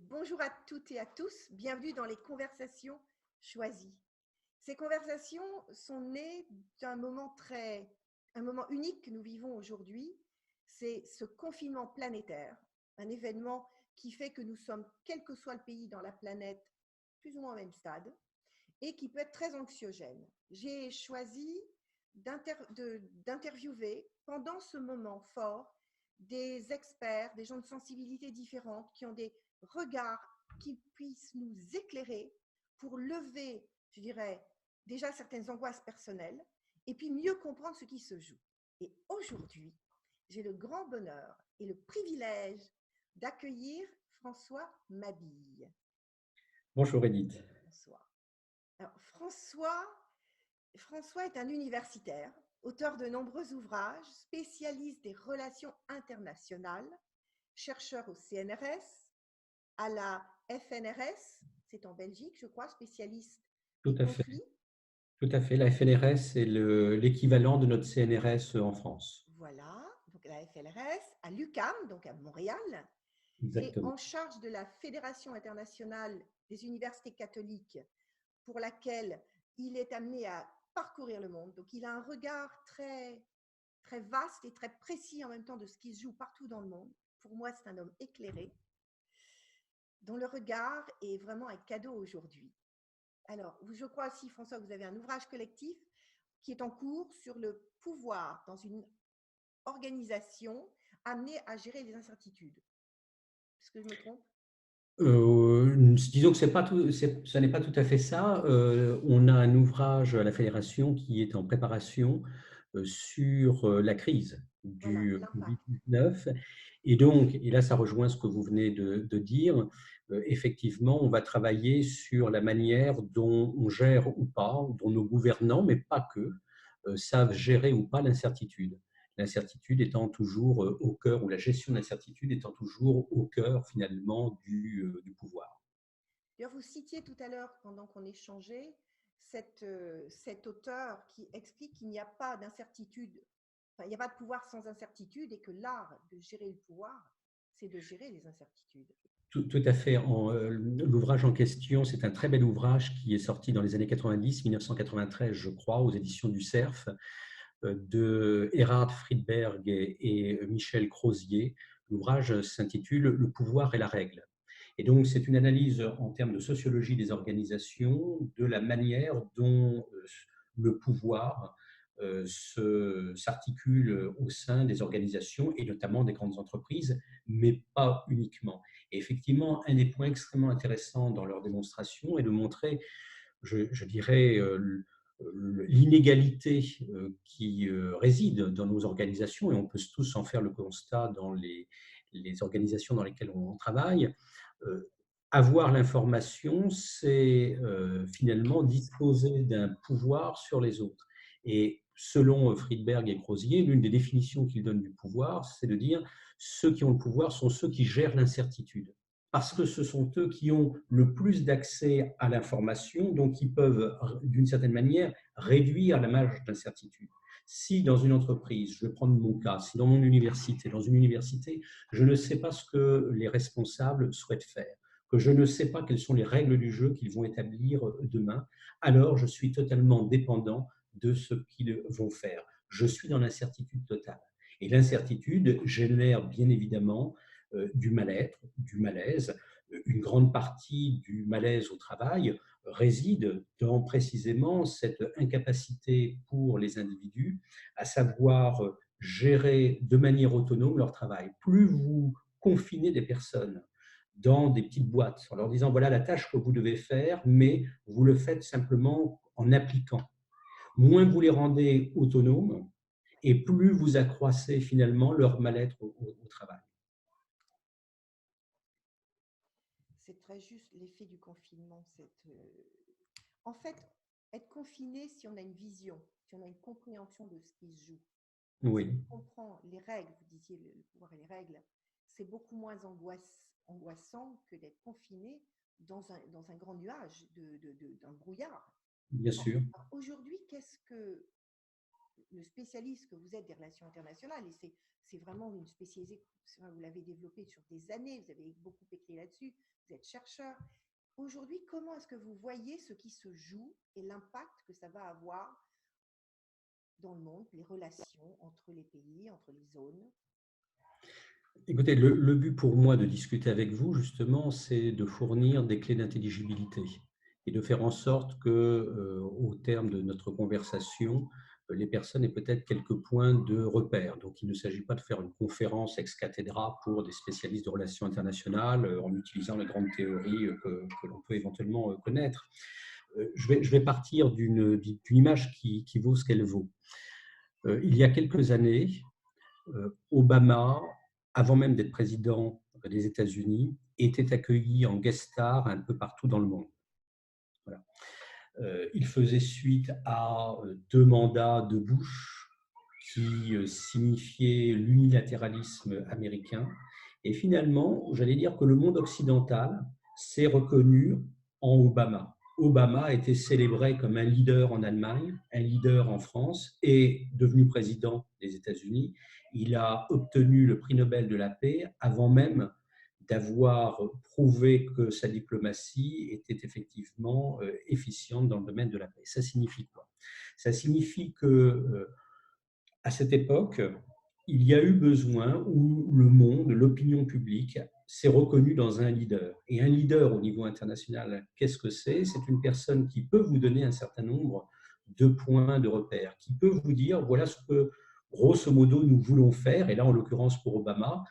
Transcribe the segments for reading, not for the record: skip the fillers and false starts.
Bonjour à toutes et à tous, bienvenue dans les conversations choisies. Ces conversations sont nées un moment unique que nous vivons aujourd'hui, c'est ce confinement planétaire, un événement qui fait que nous sommes, quel que soit le pays dans la planète, plus ou moins au même stade, et qui peut être très anxiogène. J'ai choisi d'interviewer pendant ce moment fort des experts, des gens de sensibilités différentes qui ont des regards qui puissent nous éclairer pour lever, je dirais, déjà certaines angoisses personnelles et puis mieux comprendre ce qui se joue. Et aujourd'hui, j'ai le grand bonheur et le privilège d'accueillir François Mabille. Bonjour Edith. Bonsoir. Alors, François est un universitaire, auteur de nombreux ouvrages, spécialiste des relations internationales, chercheur au CNRS, à la FNRS, c'est en Belgique, je crois, spécialiste Tout des à fait. conflits. Tout à fait. La FNRS est l'équivalent de notre CNRS en France. Voilà, donc la FLRS, à l'UQAM, donc à Montréal, et Exactement. en charge de la Fédération internationale des universités catholiques, pour laquelle il est amené à parcourir le monde. Donc il a un regard très vaste et très précis en même temps de ce qui se joue partout dans le monde. Pour moi, c'est un homme éclairé, dont le regard est vraiment un cadeau aujourd'hui. Alors, je crois aussi, François, que vous avez un ouvrage collectif qui est en cours sur le pouvoir dans une organisation amenée à gérer les incertitudes. Est-ce que je me trompe? Disons que ça n'est pas tout à fait ça. On a un ouvrage à la Fédération qui est en préparation sur la crise Voilà, du l'impact. Covid-19. Et donc, et là, ça rejoint ce que vous venez de dire, effectivement, on va travailler sur la manière dont on gère ou pas, dont nos gouvernants, mais pas que, savent gérer ou pas l'incertitude. L'incertitude étant toujours au cœur, ou la gestion de l'incertitude étant toujours au cœur finalement du pouvoir. D'ailleurs, vous citiez tout à l'heure, pendant qu'on échangeait, cet auteur qui explique qu'il n'y a pas d'incertitude, enfin, il n'y a pas de pouvoir sans incertitude et que l'art de gérer le pouvoir, c'est de gérer les incertitudes. Tout à fait. L'ouvrage en question, c'est un très bel ouvrage qui est sorti dans les années 90, 1993, je crois, aux éditions du Cerf, de Erhard Friedberg et Michel Crozier. L'ouvrage s'intitule Le pouvoir et la règle. Et donc, c'est une analyse en termes de sociologie des organisations, de la manière dont le pouvoir s'articule au sein des organisations et notamment des grandes entreprises, mais pas uniquement. Et effectivement, un des points extrêmement intéressants dans leur démonstration est de montrer, je dirais, l'inégalité qui réside dans nos organisations, et on peut tous en faire le constat dans les organisations dans lesquelles on travaille. Euh, Avoir l'information, c'est finalement disposer d'un pouvoir sur les autres. Et selon Friedberg et Crozier, l'une des définitions qu'ils donnent du pouvoir, c'est de dire ceux qui ont le pouvoir sont ceux qui gèrent l'incertitude. Parce que ce sont eux qui ont le plus d'accès à l'information, donc qui peuvent, d'une certaine manière, réduire la marge d'incertitude. Si dans une entreprise, je vais prendre mon cas, si dans une université, je ne sais pas ce que les responsables souhaitent faire, que je ne sais pas quelles sont les règles du jeu qu'ils vont établir demain, alors je suis totalement dépendant de ce qu'ils vont faire. Je suis dans l'incertitude totale. Et l'incertitude génère bien évidemment du mal-être, du malaise. Une grande partie du malaise au travail réside dans précisément cette incapacité pour les individus à savoir gérer de manière autonome leur travail. Plus vous confinez des personnes dans des petites boîtes en leur disant voilà la tâche que vous devez faire, mais vous le faites simplement en appliquant. Moins vous les rendez autonomes et plus vous accroissez finalement leur mal-être au travail. C'est très juste l'effet du confinement. En fait, être confiné, si on a une vision, si on a une compréhension de ce qui se joue, si Oui, on comprend les règles, vous disiez le pouvoir et les règles, c'est beaucoup moins angoissant que d'être confiné dans un grand nuage d'un brouillard. bien sûr. Aujourd'hui, le spécialiste que vous êtes des relations internationales, et c'est vraiment une spécialité, vous l'avez développée sur des années, vous avez beaucoup écrit là-dessus, vous êtes chercheur. Aujourd'hui, comment est-ce que vous voyez ce qui se joue et l'impact que ça va avoir dans le monde, les relations entre les pays, entre les zones? Écoutez, le but pour moi de discuter avec vous, justement, c'est de fournir des clés d'intelligibilité et de faire en sorte que, au terme de notre conversation, les personnes aient peut-être quelques points de repère. Donc, il ne s'agit pas de faire une conférence ex cathedra pour des spécialistes de relations internationales en utilisant les grandes théories que l'on peut éventuellement connaître. Je vais partir d'une image qui vaut ce qu'elle vaut. Il y a quelques années, Obama, avant même d'être président des États-Unis, était accueilli en guest star un peu partout dans le monde. Voilà. Il faisait suite à 2 mandats de Bush qui signifiaient l'unilatéralisme américain. Et finalement, j'allais dire que le monde occidental s'est reconnu en Obama. Obama a été célébré comme un leader en Allemagne, un leader en France et devenu président des États-Unis. Il a obtenu le prix Nobel de la paix avant même d'avoir prouvé que sa diplomatie était effectivement efficiente dans le domaine de la paix. Ça signifie quoi? Ça signifie que à cette époque, il y a eu besoin où le monde, l'opinion publique s'est reconnue dans un leader. Et un leader au niveau international, qu'est-ce que c'est? C'est une personne qui peut vous donner un certain nombre de points de repère, qui peut vous dire voilà ce que grosso modo nous voulons faire. Et là, en l'occurrence pour Obama,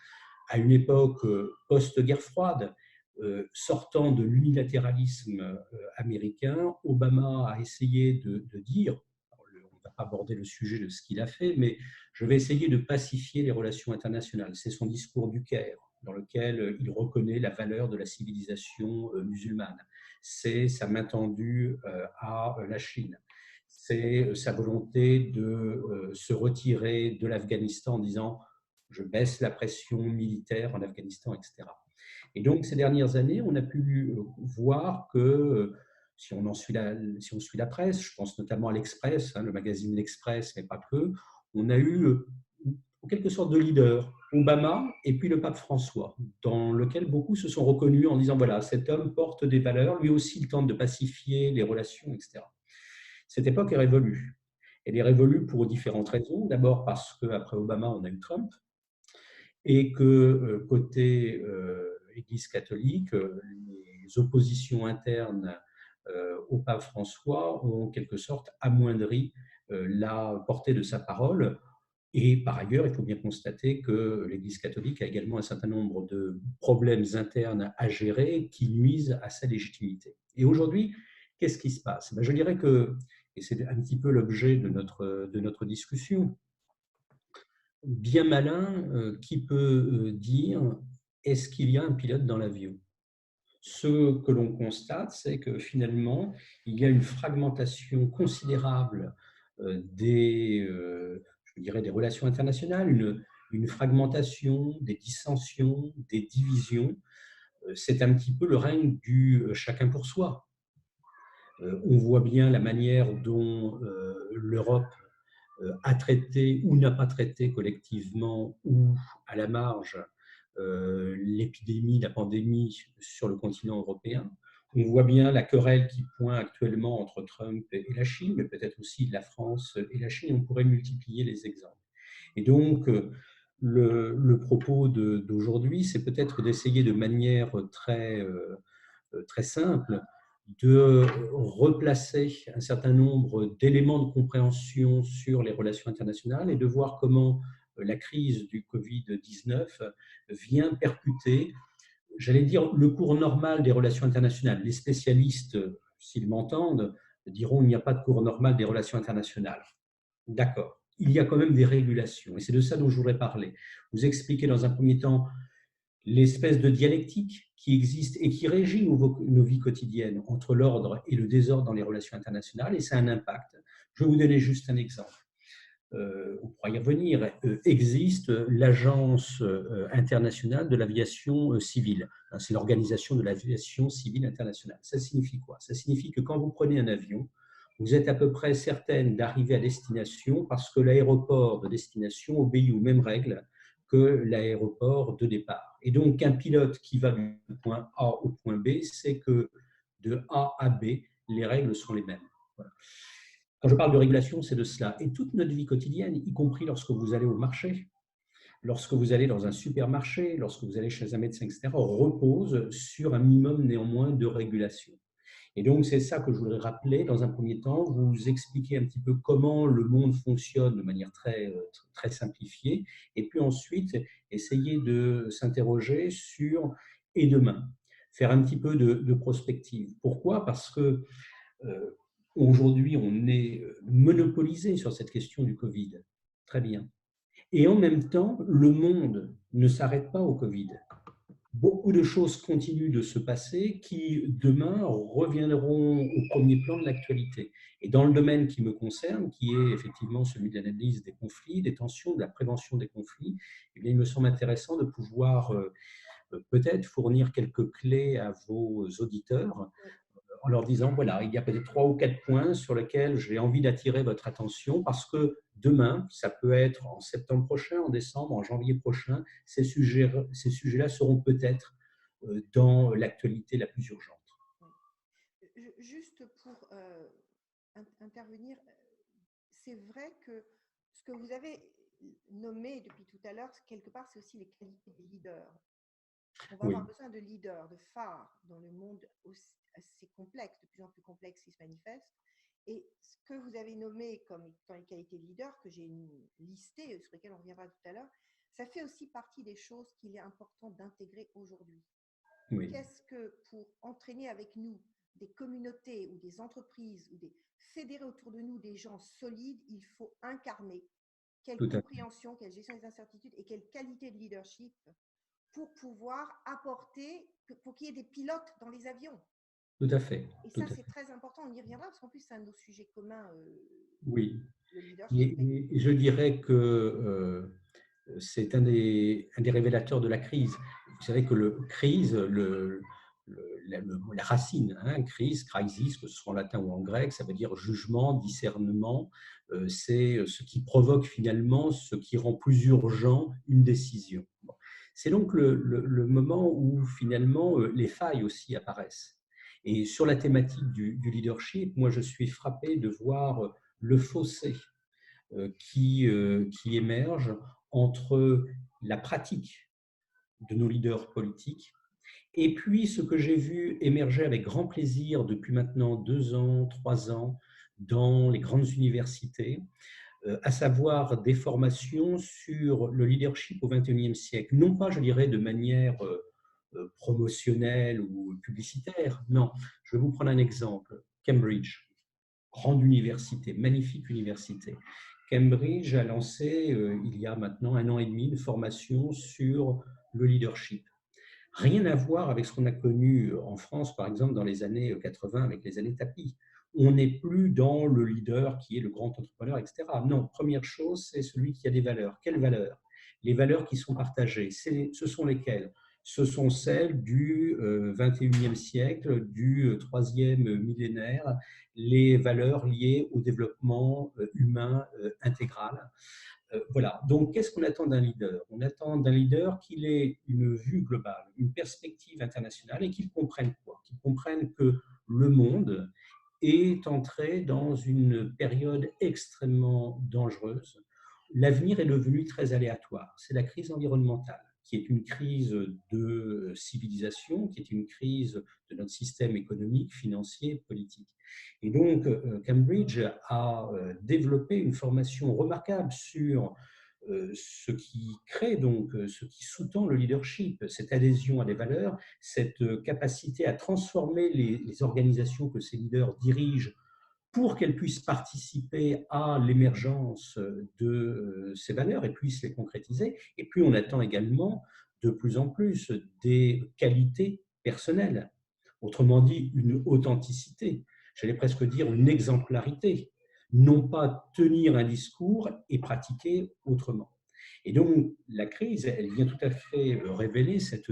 à une époque post-guerre froide, sortant de l'unilatéralisme américain, Obama a essayé de dire, on ne va pas aborder le sujet de ce qu'il a fait, mais je vais essayer de pacifier les relations internationales. C'est son discours du Caire, dans lequel il reconnaît la valeur de la civilisation musulmane. C'est sa main tendue à la Chine. C'est sa volonté de se retirer de l'Afghanistan en disant je baisse la pression militaire en Afghanistan, etc. Et donc, ces dernières années, on a pu voir que, si on suit la presse, je pense notamment à l'Express, le magazine L'Express, mais pas que, on a eu en quelque sorte deux leaders, Obama et puis le pape François, dans lequel beaucoup se sont reconnus en disant, voilà, cet homme porte des valeurs, lui aussi il tente de pacifier les relations, etc. Cette époque est révolue. Elle est révolue pour différentes raisons. D'abord parce qu'après Obama, on a eu Trump, et que côté Église catholique, les oppositions internes au pape François ont en quelque sorte amoindri la portée de sa parole. Et par ailleurs, il faut bien constater que l'Église catholique a également un certain nombre de problèmes internes à gérer qui nuisent à sa légitimité. Et aujourd'hui, qu'est-ce qui se passe? Je dirais que, et c'est un petit peu l'objet de notre discussion, bien malin qui peut dire est-ce qu'il y a un pilote dans l'avion? Ce que l'on constate, c'est que finalement, il y a une fragmentation considérable je dirais des relations internationales, une fragmentation, des dissensions, des divisions. C'est un petit peu le règne du chacun pour soi. On voit bien la manière dont l'Europe a traité ou n'a pas traité collectivement ou à la marge l'épidémie, la pandémie sur le continent européen. On voit bien la querelle qui pointe actuellement entre Trump et la Chine, mais peut-être aussi la France et la Chine. On pourrait multiplier les exemples. Et donc, le propos d'aujourd'hui, c'est peut-être d'essayer de manière très simple de replacer un certain nombre d'éléments de compréhension sur les relations internationales et de voir comment la crise du Covid-19 vient percuter, j'allais dire, le cours normal des relations internationales. Les spécialistes, s'ils m'entendent, diront qu'il n'y a pas de cours normal des relations internationales. D'accord. Il y a quand même des régulations et c'est de ça dont je voudrais parler. Vous expliquer dans un premier temps l'espèce de dialectique qui existe et qui régit nos vies quotidiennes entre l'ordre et le désordre dans les relations internationales, et ça a un impact. Je vais vous donner juste un exemple. On pourra y revenir. Existe l'Agence internationale de l'aviation civile. C'est l'organisation de l'aviation civile internationale. Ça signifie quoi? Ça signifie que quand vous prenez un avion, vous êtes à peu près certaine d'arriver à destination parce que l'aéroport de destination obéit aux mêmes règles que l'aéroport de départ. Et donc, un pilote qui va du point A au point B sait que de A à B, les règles sont les mêmes. Voilà. Quand je parle de régulation, c'est de cela. Et toute notre vie quotidienne, y compris lorsque vous allez au marché, lorsque vous allez dans un supermarché, lorsque vous allez chez un médecin, etc., repose sur un minimum néanmoins de régulation. Et donc, c'est ça que je voudrais rappeler. Dans un premier temps, vous expliquer un petit peu comment le monde fonctionne de manière très simplifiée, et puis ensuite, essayer de s'interroger sur et demain, faire un petit peu de prospective. Pourquoi? Parce que aujourd'hui, on est monopolisé sur cette question du Covid. Très bien. Et en même temps, le monde ne s'arrête pas au Covid. Beaucoup de choses continuent de se passer qui, demain, reviendront au premier plan de l'actualité. Et dans le domaine qui me concerne, qui est effectivement celui de l'analyse des conflits, des tensions, de la prévention des conflits, eh bien, il me semble intéressant de pouvoir peut-être fournir quelques clés à vos auditeurs en leur disant, voilà, il y a peut-être 3 ou 4 points sur lesquels j'ai envie d'attirer votre attention parce que demain, ça peut être en septembre prochain, en décembre, en janvier prochain, ces sujets-là seront peut-être dans l'actualité la plus urgente. Juste pour intervenir, c'est vrai que ce que vous avez nommé depuis tout à l'heure, quelque part, c'est aussi les qualités des leaders. On va Oui, avoir besoin de leaders, de phares dans le monde assez complexe, de plus en plus complexe qui se manifeste. Et ce que vous avez nommé comme étant les qualités de leader, que j'ai listées, sur lesquelles on reviendra tout à l'heure, ça fait aussi partie des choses qu'il est important d'intégrer aujourd'hui. oui, Qu'est-ce que pour entraîner avec nous des communautés ou des entreprises ou fédérer autour de nous des gens solides, il faut incarner quelle tout à fait. compréhension, quelle gestion des incertitudes et quelle qualité de leadership pour pouvoir apporter, pour qu'il y ait des pilotes dans les avions. Tout à fait. Et Tout ça, à c'est fait. très important. On y reviendra parce qu'en plus, c'est un de nos sujets communs, Oui. le leadership. Mais Et je dirais que c'est un des révélateurs de la crise. Vous savez que le crise, la racine, hein, crise, crisis, que ce soit en latin ou en grec, ça veut dire jugement, discernement. C'est ce qui provoque finalement, ce qui rend plus urgent une décision. Bon. C'est donc le moment où finalement les failles aussi apparaissent. Et sur la thématique du leadership, moi je suis frappé de voir le fossé qui émerge entre la pratique de nos leaders politiques et puis ce que j'ai vu émerger avec grand plaisir depuis maintenant 2 ans, 3 ans dans les grandes universités, à savoir des formations sur le leadership au XXIe siècle. Non pas, je dirais, de manière promotionnelle ou publicitaire, non. Je vais vous prendre un exemple. Cambridge, grande université, magnifique université. Cambridge a lancé, il y a maintenant 1 an et demi, une formation sur le leadership. Rien à voir avec ce qu'on a connu en France, par exemple, dans les années 80, avec les années tapis. On n'est plus dans le leader qui est le grand entrepreneur, etc. Non, première chose, c'est celui qui a des valeurs. Quelles valeurs? Les valeurs qui sont partagées, ce sont lesquelles? Ce sont celles du XXIe siècle, du troisième millénaire, les valeurs liées au développement humain intégral. Voilà. Donc, qu'est-ce qu'on attend d'un leader? On attend d'un leader qu'il ait une vue globale, une perspective internationale et qu'il comprenne quoi? Qu'il comprenne que le monde est entré dans une période extrêmement dangereuse. L'avenir est devenu très aléatoire. C'est la crise environnementale, qui est une crise de civilisation, qui est une crise de notre système économique, financier, politique. Et donc, Cambridge a développé une formation remarquable sur ce qui crée donc, ce qui sous-tend le leadership, cette adhésion à des valeurs, cette capacité à transformer les organisations que ces leaders dirigent pour qu'elles puissent participer à l'émergence de ces valeurs et puissent les concrétiser. Et puis, on attend également de plus en plus des qualités personnelles, autrement dit, une authenticité, j'allais presque dire une exemplarité, non pas tenir un discours et pratiquer autrement. Et donc, la crise, elle vient tout à fait révéler cette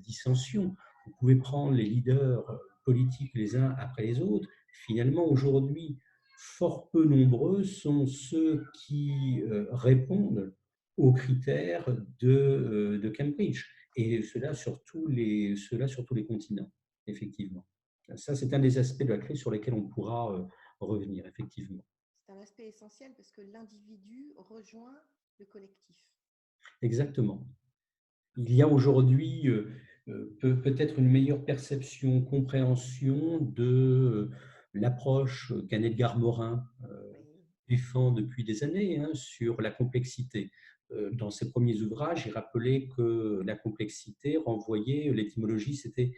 dissension. Vous pouvez prendre les leaders politiques les uns après les autres, finalement, aujourd'hui, fort peu nombreux sont ceux qui répondent aux critères de Cambridge, et cela sur tous les continents, effectivement. Ça, c'est un des aspects de la crise sur lesquels on pourra revenir, effectivement. C'est un aspect essentiel parce que l'individu rejoint le collectif. Exactement. Il y a aujourd'hui peut-être une meilleure perception, compréhension de l'approche qu'un Edgar Morin Oui, défend depuis des années, hein, sur la complexité. Dans ses premiers ouvrages, il rappelait que la complexité renvoyait, l'étymologie, c'était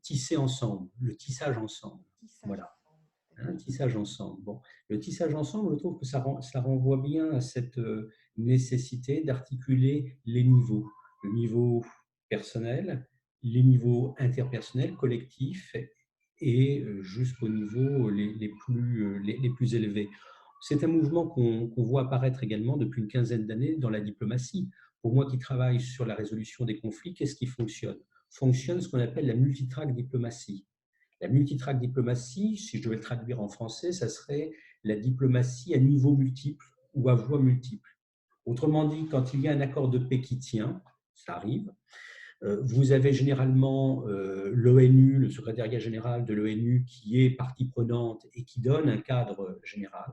tisser ensemble, le tissage ensemble. tissage Voilà, ensemble, tout à hein, fait. tissage ensemble. Bon, le tissage ensemble, je trouve que ça renvoie bien à cette nécessité d'articuler les niveaux, le niveau personnel, les niveaux interpersonnels, collectifs, et jusqu'aux niveaux les plus élevés. C'est un mouvement qu'on voit apparaître également depuis une quinzaine d'années dans la diplomatie. Pour moi qui travaille sur la résolution des conflits, qu'est-ce qui fonctionne? Fonctionne ce qu'on appelle la multitrack diplomatie. La multitrack diplomatie, si je devais le traduire en français, ça serait la diplomatie à niveau multiple ou à voix multiple. Autrement dit, quand il y a un accord de paix qui tient, ça arrive, vous avez généralement l'ONU, le secrétariat général de l'ONU, qui est partie prenante et qui donne un cadre général.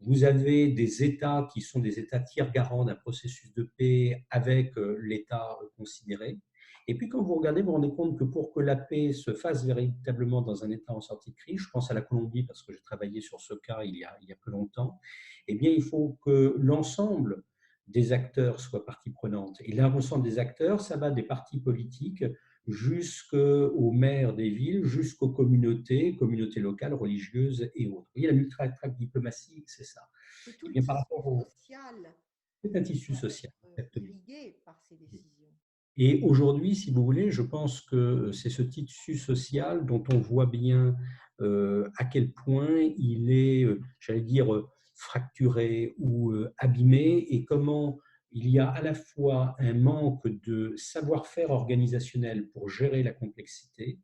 Vous avez des États qui sont des États tiers garants d'un processus de paix avec l'État considéré. Et puis quand vous regardez, vous vous rendez compte que pour que la paix se fasse véritablement dans un État en sortie de crise, je pense à la Colombie parce que j'ai travaillé sur ce cas il y a peu longtemps, eh bien il faut que l'ensemble des acteurs soient partie prenante. Et l'ensemble des acteurs, ça va des partis politiques jusqu'aux maires des villes, jusqu'aux communautés, communautés locales, religieuses et autres. Vous voyez, la multitrack diplomatie, c'est ça. C'est tout Et le bien par tissu rapport au... social C'est un qui tissu doit social, être exactement. irrigué par ces décisions. Et aujourd'hui, si vous voulez, je pense que c'est ce tissu social dont on voit bien à quel point il est, j'allais dire, fracturé ou abîmé, et comment il y a à la fois un manque de savoir-faire organisationnel pour gérer la complexité,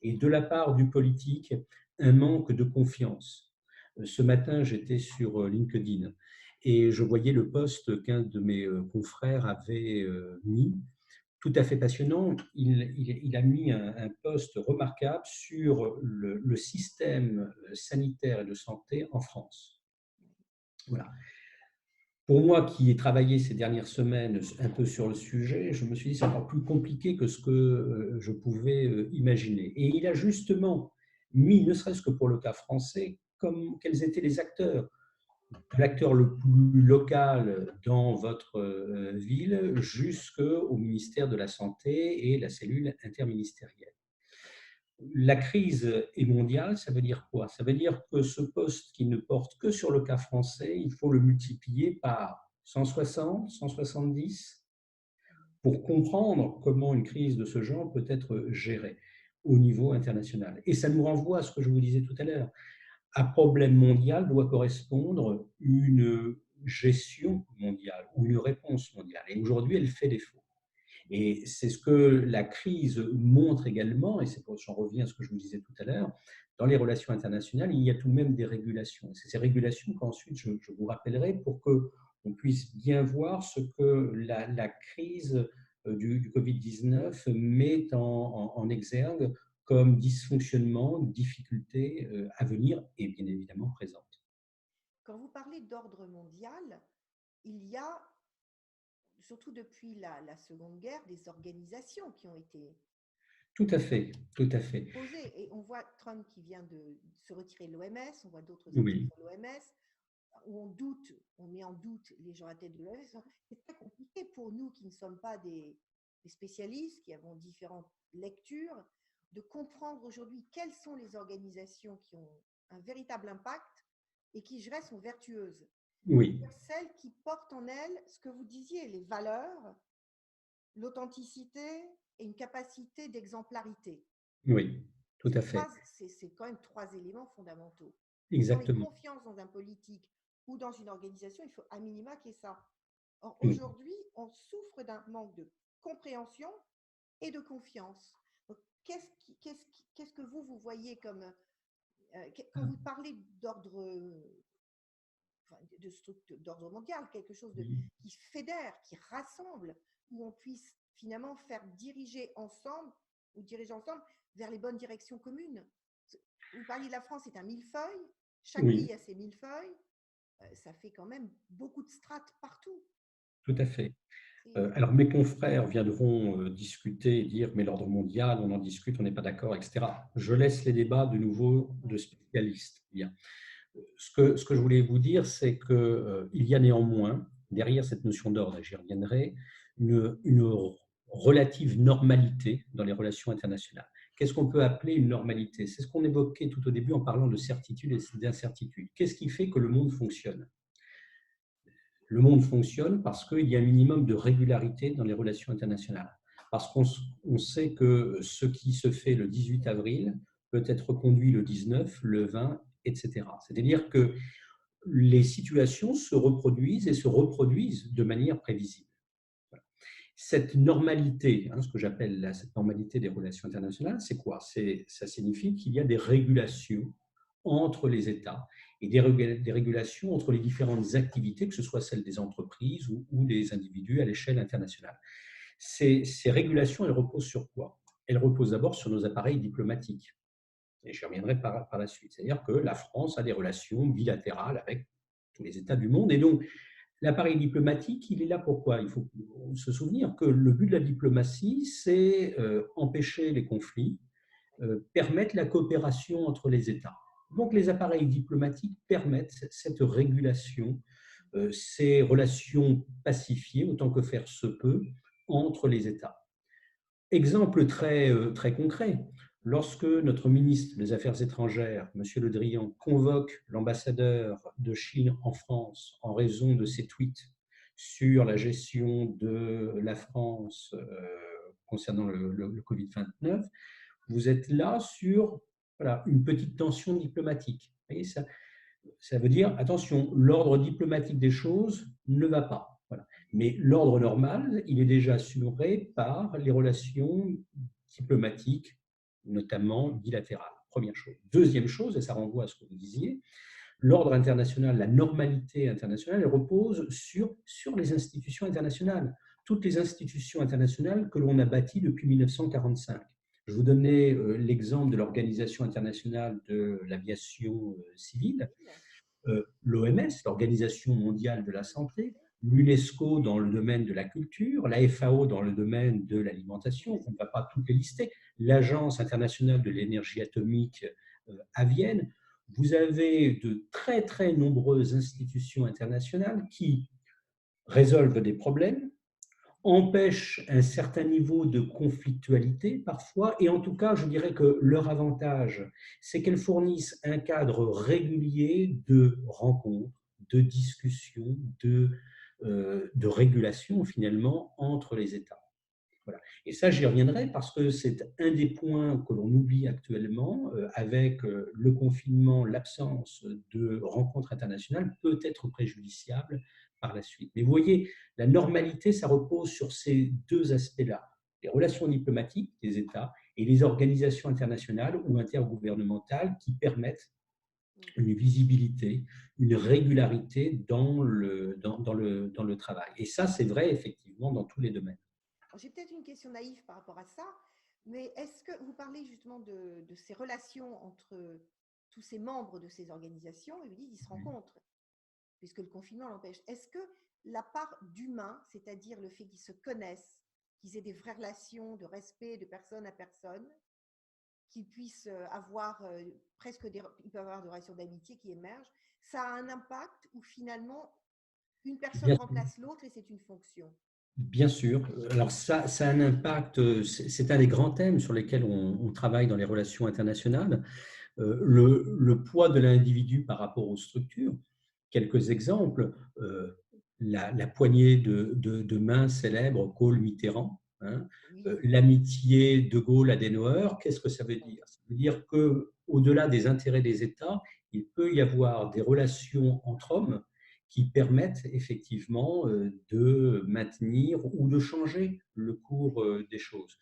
et de la part du politique, un manque de confiance. Ce matin, j'étais sur LinkedIn et je voyais le post qu'un de mes confrères avait mis, tout à fait passionnant. Il a mis un post remarquable sur le système sanitaire et de santé en France. Voilà. Pour moi qui ai travaillé ces dernières semaines un peu sur le sujet, je me suis dit c'est encore plus compliqué que ce que je pouvais imaginer. Et il a justement mis, ne serait-ce que pour le cas français, comme, quels étaient les acteurs, de l'acteur le plus local dans votre ville jusqu'au ministère de la Santé et la cellule interministérielle. La crise est mondiale, ça veut dire quoi? Ça veut dire que ce poste qui ne porte que sur le cas français, il faut le multiplier par 160, 170 pour comprendre comment une crise de ce genre peut être gérée au niveau international. Et ça nous renvoie à ce que je vous disais tout à l'heure. À problème mondial doit correspondre une gestion mondiale ou une réponse mondiale. Et aujourd'hui, elle fait défaut. Et c'est ce que la crise montre également, et c'est pour j'en reviens à ce que je vous disais tout à l'heure, dans les relations internationales, il y a tout de même des régulations. C'est ces régulations qu'ensuite je vous rappellerai pour qu'on puisse bien voir ce que la crise du Covid-19 met en exergue comme dysfonctionnement, difficulté à venir et bien évidemment présente. Quand vous parlez d'ordre mondial, il y a, surtout depuis la Seconde Guerre, des organisations qui ont été Tout à fait, tout à fait. posées. Et on voit Trump qui vient de se retirer de l'OMS, on voit d'autres actions Oui, sur l'OMS, où on doute, on met en doute les gens à la tête de l'OMS. C'est très compliqué pour nous qui ne sommes pas des spécialistes, qui avons différentes lectures, de comprendre aujourd'hui quelles sont les organisations qui ont un véritable impact et qui, je dirais, sont vertueuses. oui, C'est-à-dire celles qui portent en elles ce que vous disiez, les valeurs, l'authenticité et une capacité d'exemplarité. oui, tout à fait, C'est quand même trois éléments fondamentaux. Quand on met exactement. confiance dans un politique ou dans une organisation, il faut à minima qu'il y ait ça. Or, Oui. aujourd'hui, on souffre d'un manque de compréhension et de confiance. Donc, qu'est-ce que vous voyez comme Quand vous parlez d'ordre d'ordre mondial, quelque chose qui fédère, qui rassemble, où on puisse finalement faire diriger ensemble ou diriger ensemble vers les bonnes directions communes. Vous parliez de la France, c'est un millefeuille, chaque Oui, pays a ses millefeuilles, ça fait quand même beaucoup de strates partout. tout à fait. C'est- Alors, mes confrères viendront discuter et dire, mais l'ordre mondial, on en discute, on n'est pas d'accord, etc. Je laisse les débats de nouveau de ouais, spécialistes. Bien. Ce que je voulais vous dire, c'est qu'il y a néanmoins, derrière cette notion d'ordre, et j'y reviendrai, une relative normalité dans les relations internationales. Qu'est-ce qu'on peut appeler une normalité? C'est ce qu'on évoquait tout au début en parlant de certitude et d'incertitude. Qu'est-ce qui fait que le monde fonctionne? Le monde fonctionne parce qu'il y a un minimum de régularité dans les relations internationales. Parce qu'on sait que ce qui se fait le 18 avril peut être reconduit le 19, le 20, etc. C'est-à-dire que les situations se reproduisent et se reproduisent de manière prévisible. Cette normalité, ce que j'appelle cette normalité des relations internationales, c'est quoi? Ça signifie qu'il y a des régulations entre les États et des régulations entre les différentes activités, que ce soit celles des entreprises ou des individus à l'échelle internationale. Ces régulations, elles reposent sur quoi? Elles reposent d'abord sur nos appareils diplomatiques. Et j'y reviendrai par la suite. C'est-à-dire que la France a des relations bilatérales avec tous les États du monde. Et donc, l'appareil diplomatique, il est là pourquoi? Il faut se souvenir que le but de la diplomatie, c'est empêcher les conflits, permettre la coopération entre les États. Donc, les appareils diplomatiques permettent cette régulation, ces relations pacifiées, autant que faire se peut, entre les États. Exemple très concret, lorsque notre ministre des Affaires étrangères, M. Le Drian, convoque l'ambassadeur de Chine en France en raison de ses tweets sur la gestion de la France concernant le Covid-19, vous êtes là sur voilà, une petite tension diplomatique. Vous voyez, ça veut dire, attention, l'ordre diplomatique des choses ne va pas. Voilà. Mais l'ordre normal, il est déjà assuré par les relations diplomatiques, notamment bilatérales. Première chose. Deuxième chose, et ça renvoie à ce que vous disiez, l'ordre international, la normalité internationale, elle repose sur les institutions internationales. Toutes les institutions internationales que l'on a bâties depuis 1945. Je vous donnais l'exemple de l'Organisation internationale de l'aviation civile, l'OMS, l'Organisation mondiale de la santé, l'UNESCO dans le domaine de la culture, la FAO dans le domaine de l'alimentation, on ne va pas toutes les lister, l'Agence internationale de l'énergie atomique à Vienne. Vous avez de très très nombreuses institutions internationales qui résolvent des problèmes, empêchent un certain niveau de conflictualité parfois, et en tout cas, je dirais que leur avantage, c'est qu'elles fournissent un cadre régulier de rencontres, de discussions, de régulation finalement entre les États. Voilà. Et ça, j'y reviendrai parce que c'est un des points que l'on oublie actuellement avec le confinement, l'absence de rencontres internationales peut être préjudiciable par la suite. Mais vous voyez, la normalité, ça repose sur ces deux aspects-là, les relations diplomatiques des États et les organisations internationales ou intergouvernementales qui permettent une visibilité, une régularité dans le travail. Et ça, c'est vrai effectivement dans tous les domaines. J'ai peut-être une question naïve par rapport à ça, mais est-ce que vous parlez justement de ces relations entre tous ces membres de ces organisations et vous dites qu'ils se rencontrent, puisque le confinement l'empêche. Est-ce que la part d'humain, c'est-à-dire le fait qu'ils se connaissent, qu'ils aient des vraies relations de respect de personne à personne, qu'ils puissent avoir presque ils peuvent avoir des relations d'amitié qui émergent, ça a un impact où finalement une personne Bien remplace l'autre et c'est une fonction? Bien sûr. Alors ça a un impact, c'est un des grands thèmes sur lesquels on travaille dans les relations internationales, le poids de l'individu par rapport aux structures. Quelques exemples, la poignée de main célèbre Kohl-Mitterrand, hein, Oui, l'amitié de Gaulle-Adenauer, qu'est-ce que ça veut dire? Ça veut dire qu'au-delà des intérêts des États, il peut y avoir des relations entre hommes qui permettent effectivement de maintenir ou de changer le cours des choses.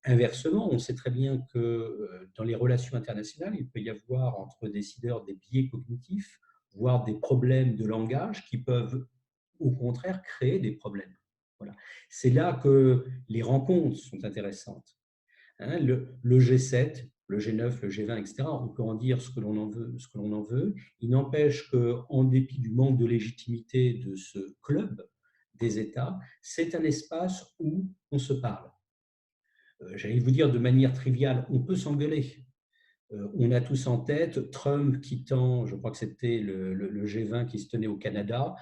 Inversement, on sait très bien que dans les relations internationales, il peut y avoir entre décideurs des biais cognitifs, voire des problèmes de langage qui peuvent au contraire créer des problèmes. Voilà. C'est là que les rencontres sont intéressantes. Hein, le G7, le G9, le G20, etc., on peut en dire ce que l'on en veut, ce que l'on en veut. Il n'empêche qu'en dépit du manque de légitimité de ce club des États, c'est un espace où on se parle. J'allais vous dire de manière triviale, on peut s'engueuler. On a tous en tête Trump quittant, je crois que c'était le G20 qui se tenait au Canada,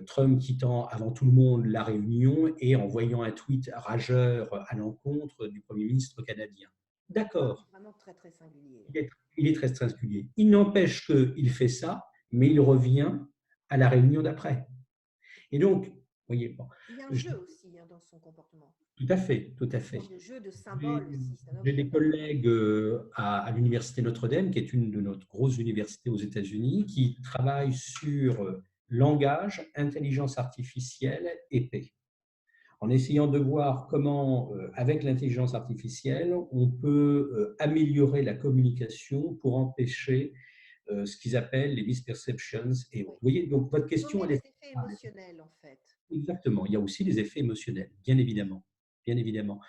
Trump quittant avant tout le monde la réunion et envoyant un tweet rageur à l'encontre du Premier ministre canadien. D'accord, Vraiment très, très singulier. il est très singulier. Il n'empêche qu'il fait ça, mais il revient à la réunion d'après. Et donc, vous voyez, bon, Il y a un jeu aussi dans son comportement. tout à fait, tout à fait. Le jeu de symboles aussi. J'ai des collègues à l'Université Notre-Dame, qui est une de nos grosses universités aux États-Unis, qui travaillent sur langage, intelligence artificielle et paix, en essayant de voir comment, avec l'intelligence artificielle, on peut améliorer la communication pour empêcher ce qu'ils appellent les misperceptions. Et vous voyez, donc votre question, Nommer elle les est… effets émotionnels, en fait. Exactement, il y a aussi les effets émotionnels, bien évidemment. Bien évidemment.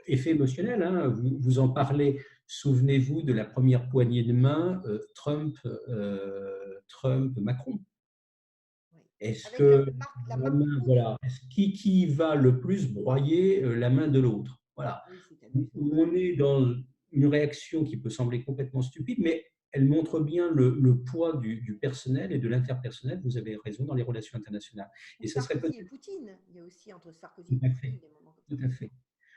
Effet émotionnel, hein, vous en parlez, souvenez-vous de la première poignée de main Trump-Macron. Oui. Est-ce Avec que la la marque du main, pouce. voilà, qui va le plus broyer la main de l'autre? Voilà. Oui, c'est amusant. On est dans une réaction qui peut sembler complètement stupide, mais elle montre bien le poids du personnel et de l'interpersonnel, vous avez raison, dans les relations internationales. Ou Et ça serait Sarkozy et peut-être… Poutine. Il y a aussi entre Sarkozy Tout et à fait, Poutine des moments comme tout ça. à fait.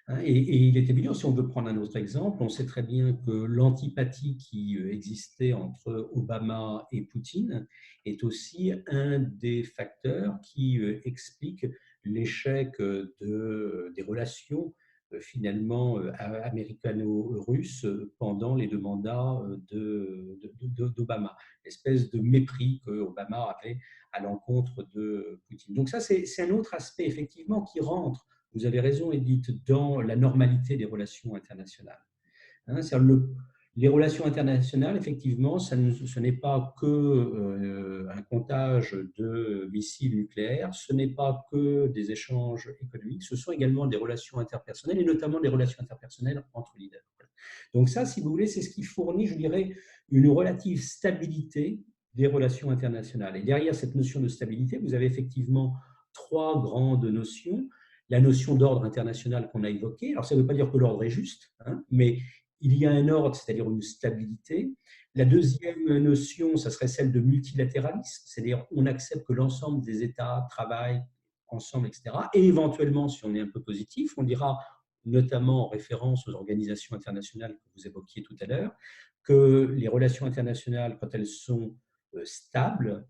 Hein, et il est évident, si on veut prendre un autre exemple, on sait très bien que l'antipathie qui existait entre Obama et Poutine est aussi un des facteurs qui explique l'échec des relations finalement américano-russes pendant les 2 mandats d'Obama. L'espèce de mépris que Obama avait à l'encontre de Poutine. Donc ça, c'est un autre aspect effectivement qui rentre, vous avez raison, Edith, dans la normalité des relations internationales. Hein, les relations internationales, effectivement, ce n'est pas que un comptage de missiles nucléaires, ce n'est pas que des échanges économiques, ce sont également des relations interpersonnelles, et notamment des relations interpersonnelles entre leaders. Donc ça, si vous voulez, c'est ce qui fournit, je dirais, une relative stabilité des relations internationales. Et derrière cette notion de stabilité, vous avez effectivement 3 grandes notions. La notion d'ordre international qu'on a évoquée. Alors, ça ne veut pas dire que l'ordre est juste, hein, mais il y a un ordre, c'est-à-dire une stabilité. La deuxième notion, ça serait celle de multilatéralisme, c'est-à-dire on accepte que l'ensemble des États travaillent ensemble, etc. Et éventuellement, si on est un peu positif, on dira, notamment en référence aux organisations internationales que vous évoquiez tout à l'heure, que les relations internationales, quand elles sont stables,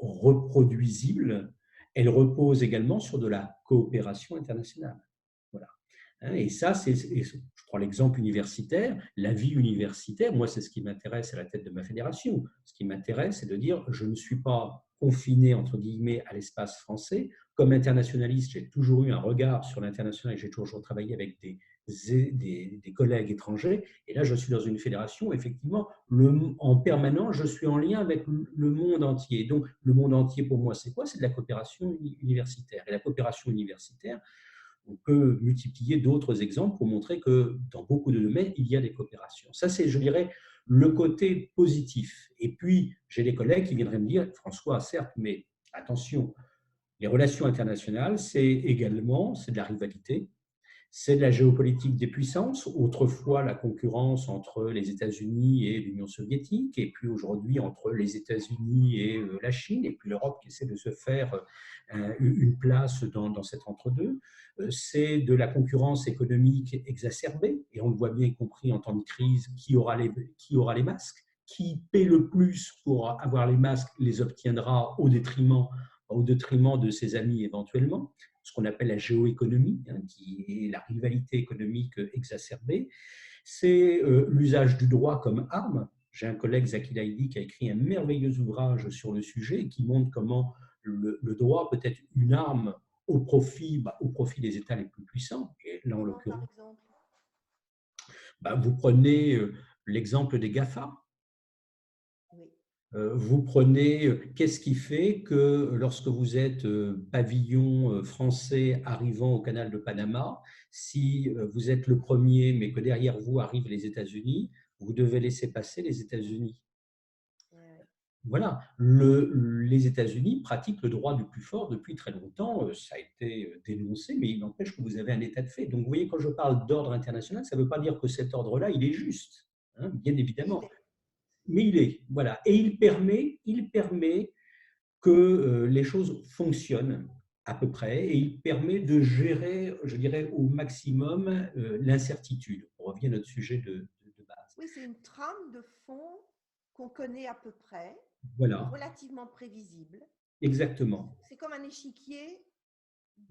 reproduisibles, elles reposent également sur de la coopération internationale. Voilà. Et ça, je prends l'exemple universitaire, la vie universitaire, moi, c'est ce qui m'intéresse à la tête de ma fédération. Ce qui m'intéresse, c'est de dire, je ne suis pas confiné, entre guillemets, à l'espace français. Comme internationaliste, j'ai toujours eu un regard sur l'international et j'ai toujours travaillé avec des collègues étrangers. Et là, je suis dans une fédération, effectivement, en permanence, je suis en lien avec le monde entier. Donc, le monde entier, pour moi, c'est quoi? C'est de la coopération universitaire. Et la coopération universitaire, on peut multiplier d'autres exemples pour montrer que dans beaucoup de domaines, il y a des coopérations. Ça, c'est, je dirais, le côté positif. Et puis, j'ai des collègues qui viendraient me dire, François, certes, mais attention, les relations internationales, c'est de la rivalité, c'est de la géopolitique des puissances. Autrefois, la concurrence entre les États-Unis et l'Union soviétique, et puis aujourd'hui entre les États-Unis et la Chine, et puis l'Europe qui essaie de se faire une place dans cet entre-deux. C'est de la concurrence économique exacerbée, et on le voit bien, y compris en temps de crise, qui aura les masques, qui paie le plus pour avoir les masques les obtiendra au détriment de ses amis éventuellement, ce qu'on appelle la géoéconomie, hein, qui est la rivalité économique exacerbée. C'est l'usage du droit comme arme. J'ai un collègue, Zaki Laïdi, qui a écrit un merveilleux ouvrage sur le sujet qui montre comment le droit peut être une arme au profit des États les plus puissants. Et là, en Comment, par l'occurrence, exemple? vous prenez l'exemple des GAFA. Oui. Vous prenez, qu'est-ce qui fait que lorsque vous êtes pavillon français arrivant au canal de Panama, si vous êtes le premier, mais que derrière vous arrivent les États-Unis, vous devez laisser passer les États-Unis. Ouais. Voilà, les États-Unis pratiquent le droit du plus fort depuis très longtemps. Ça a été dénoncé, mais il n'empêche que vous avez un état de fait. Donc, vous voyez, quand je parle d'ordre international, ça ne veut pas dire que cet ordre-là, il est juste, hein, bien Mais il évidemment. est. Mais il est, voilà. Et il permet que les choses fonctionnent à peu près et il permet de gérer, je dirais, au maximum l'incertitude. On revient à notre sujet de base. Oui, c'est une trame de fond qu'on connaît à peu près, Voilà, relativement prévisible. exactement, C'est comme un échiquier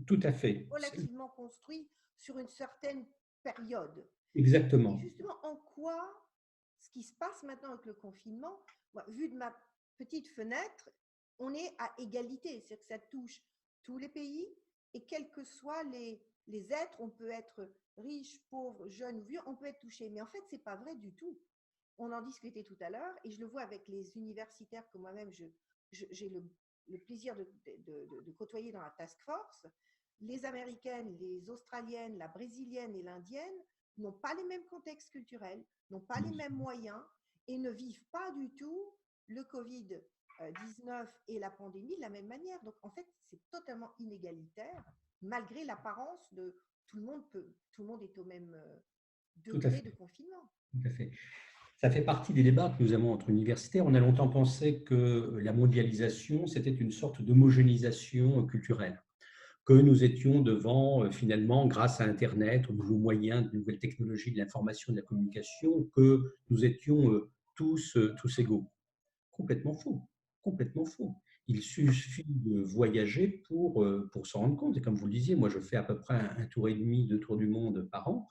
tout à fait, relativement construit sur une certaine période. Et exactement. justement, en quoi ce qui se passe maintenant avec le confinement, moi, vu de ma petite fenêtre, on est à égalité, c'est-à-dire que ça touche tous les pays et quels que soient les êtres, on peut être riche, pauvre, jeune ou vieux, on peut être touché. Mais en fait, c'est pas vrai du tout. On en discutait tout à l'heure et je le vois avec les universitaires que moi-même j'ai le plaisir de côtoyer dans la task force. Les Américaines, les Australiennes, la Brésilienne et l'Indienne n'ont pas les mêmes contextes culturels, n'ont pas les mêmes moyens et ne vivent pas du tout le Covid-19 et la pandémie de la même manière. Donc en fait, c'est totalement inégalitaire, malgré l'apparence de tout le monde est au même Tout à degré fait, de confinement. tout à fait. Ça fait partie des débats que nous avons entre universitaires. On a longtemps pensé que la mondialisation, c'était une sorte d'homogénéisation culturelle, que nous étions devant, finalement, grâce à Internet, aux nouveaux moyens, de nouvelles technologies de l'information et de la communication, que nous étions tous égaux. Complètement faux, complètement faux. Il suffit de voyager pour s'en rendre compte. Et comme vous le disiez, moi, je fais à peu près un tour et demi, 2 tours du monde par an.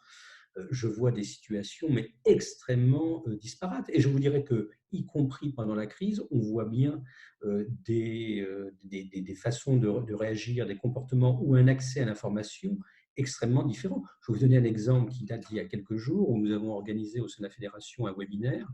Je vois des situations mais extrêmement disparates. Et je vous dirais que, y compris pendant la crise, on voit bien des façons de réagir, des comportements ou un accès à l'information extrêmement différents. Je vais vous donner un exemple qui date d'il y a quelques jours où nous avons organisé au sein de la Fédération un webinaire.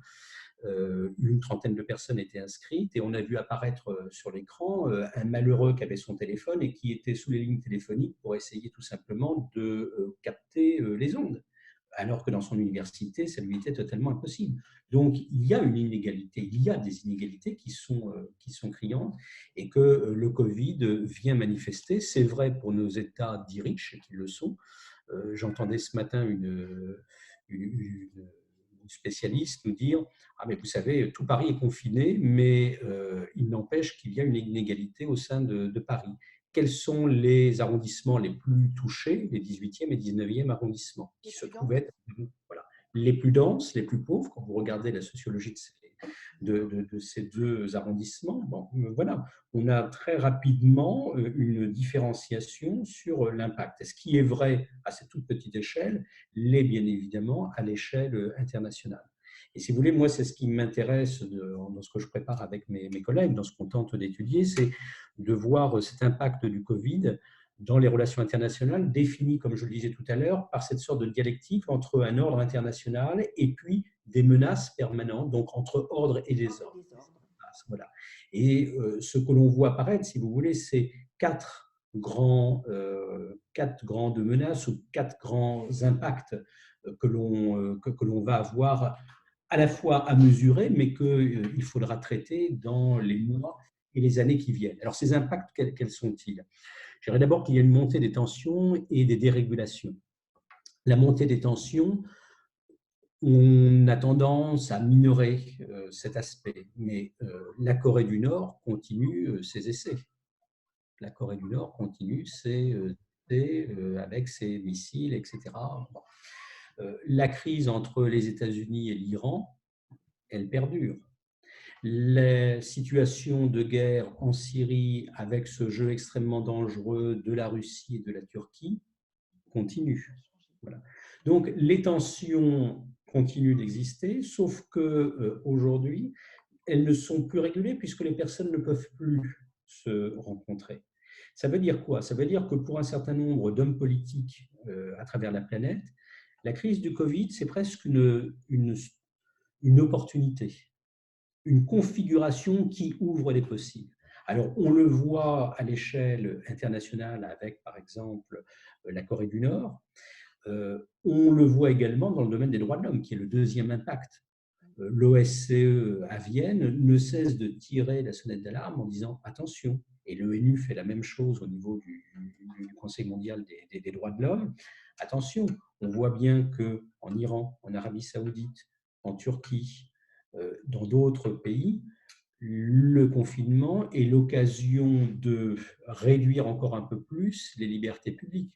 Une trentaine de personnes étaient inscrites et on a vu apparaître sur l'écran un malheureux qui avait son téléphone et qui était sous les lignes téléphoniques pour essayer tout simplement de capter les ondes, alors que dans son université, ça lui était totalement impossible. Donc, il y a une inégalité, il y a des inégalités qui sont criantes et que le Covid vient manifester. C'est vrai pour nos États dits riches, qui le sont. J'entendais ce matin une spécialiste nous dire: ah, mais vous savez, tout Paris est confiné, mais il n'empêche qu'il y a une inégalité au sein de Paris. Quels sont les arrondissements les plus touchés, les 18e et 19e arrondissements, Les qui se plus trouvent denses. être, voilà, les plus denses, les plus pauvres, quand vous regardez la sociologie de ces deux arrondissements. Bon, voilà, on a très rapidement une différenciation sur l'impact. Et ce qui est vrai à cette toute petite échelle l'est bien évidemment à l'échelle internationale. Et si vous voulez, moi, c'est ce qui m'intéresse dans ce que je prépare avec mes collègues, dans ce qu'on tente d'étudier, c'est de voir cet impact du Covid dans les relations internationales, définies, comme je le disais tout à l'heure, par cette sorte de dialectique entre un ordre international et puis des menaces permanentes, donc entre ordre et Ordre et désordre. désordre. Voilà. Et ce que l'on voit apparaître, si vous voulez, c'est quatre grandes menaces ou quatre grands impacts que l'on va avoir à la fois à mesurer, mais qu'il faudra traiter dans les mois et les années qui viennent. Alors, ces impacts, quels sont-ils? Je dirais d'abord qu'il y a une montée des tensions et des dérégulations. La montée des tensions, on a tendance à minorer cet aspect, mais la Corée du Nord continue ses essais. La Corée du Nord continue ses essais avec ses missiles, etc. Bon. La crise entre les États-Unis et l'Iran, elle perdure. La situation de guerre en Syrie avec ce jeu extrêmement dangereux de la Russie et de la Turquie continue. Voilà. Donc les tensions continuent d'exister, sauf que aujourd'hui, elles ne sont plus régulées puisque les personnes ne peuvent plus se rencontrer. Ça veut dire quoi? Ça veut dire que pour un certain nombre d'hommes politiques à travers la planète, la crise du Covid, c'est presque une opportunité, une configuration qui ouvre les possibles. Alors, on le voit à l'échelle internationale avec, par exemple, la Corée du Nord. On le voit également dans le domaine des droits de l'homme, qui est le deuxième impact. L'OSCE à Vienne ne cesse de tirer la sonnette d'alarme en disant attention, et l'ONU fait la même chose au niveau du Conseil mondial des droits de l'homme. Attention, on voit bien qu'en Iran, en Arabie saoudite, en Turquie, dans d'autres pays, le confinement est l'occasion de réduire encore un peu plus les libertés publiques.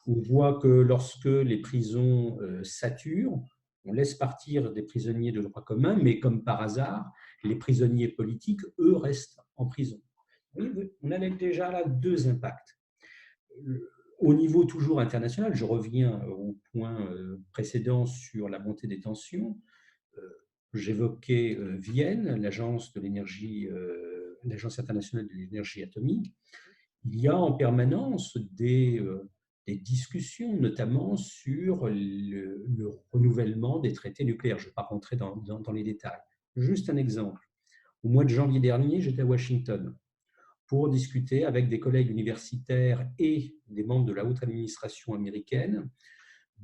On voit que lorsque les prisons saturent, on laisse partir des prisonniers de droit commun, mais comme par hasard, les prisonniers politiques, eux, restent en prison. Oui, on a déjà là deux impacts. Au niveau toujours international, je reviens au point précédent sur la montée des tensions. J'évoquais Vienne, l'agence de l'énergie, l'agence internationale de l'énergie atomique. Il y a en permanence des discussions, notamment sur le renouvellement des traités nucléaires. Je ne vais pas rentrer dans les détails. Juste un exemple. Au mois de janvier dernier, j'étais à Washington pour discuter avec des collègues universitaires et des membres de la haute administration américaine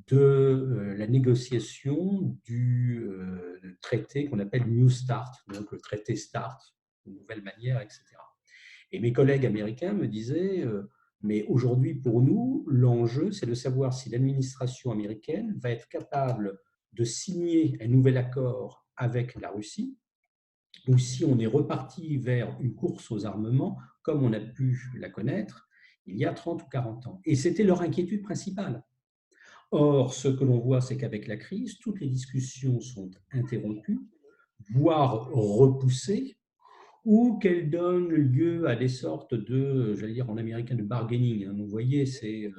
de la négociation du traité qu'on appelle New START, donc le traité START, une nouvelle manière, etc. Et mes collègues américains me disaient, mais aujourd'hui, pour nous, l'enjeu, c'est de savoir si l'administration américaine va être capable de signer un nouvel accord avec la Russie, ou si on est reparti vers une course aux armements, comme on a pu la connaître il y a 30 ou 40 ans. Et c'était leur inquiétude principale. Or, ce que l'on voit, c'est qu'avec la crise, toutes les discussions sont interrompues, voire repoussées, ou qu'elles donnent lieu à des sortes de, j'allais dire en américain, de bargaining. Hein. Vous voyez, c'est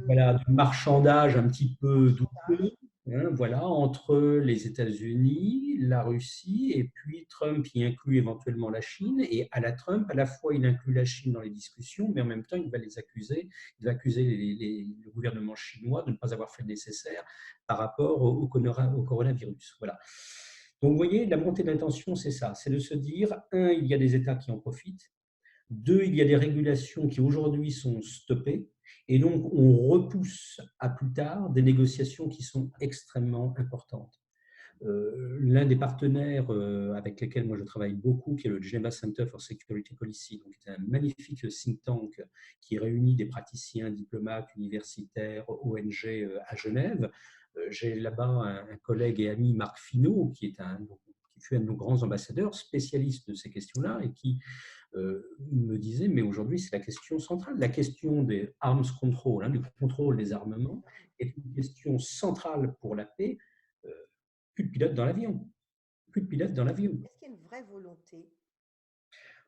voilà, du marchandage un petit peu douteux, hein, voilà, entre les États-Unis, la Russie, et puis Trump y inclut éventuellement la Chine. Et à la Trump, à la fois, il inclut la Chine dans les discussions, mais en même temps, il va accuser le gouvernement chinois de ne pas avoir fait le nécessaire par rapport au coronavirus. Voilà. Donc, vous voyez, la montée de la tension, c'est ça, c'est de se dire, un, il y a des États qui en profitent, deux, il y a des régulations qui aujourd'hui sont stoppées, et donc on repousse à plus tard des négociations qui sont extrêmement importantes. L'un des partenaires avec lesquels moi je travaille beaucoup, qui est le Geneva Center for Security Policy, donc c'est un magnifique think tank qui réunit des praticiens, diplomates, universitaires, ONG à Genève. J'ai là-bas un collègue et ami, Marc Finot, qui fut un de nos grands ambassadeurs, spécialiste de ces questions-là, et qui me disait, mais aujourd'hui, c'est la question centrale. La question des arms control, hein, du contrôle des armements, est une question centrale pour la paix. Plus de pilotes dans l'avion. Plus de pilotes dans l'avion. Est-ce qu'il y a une vraie volonté?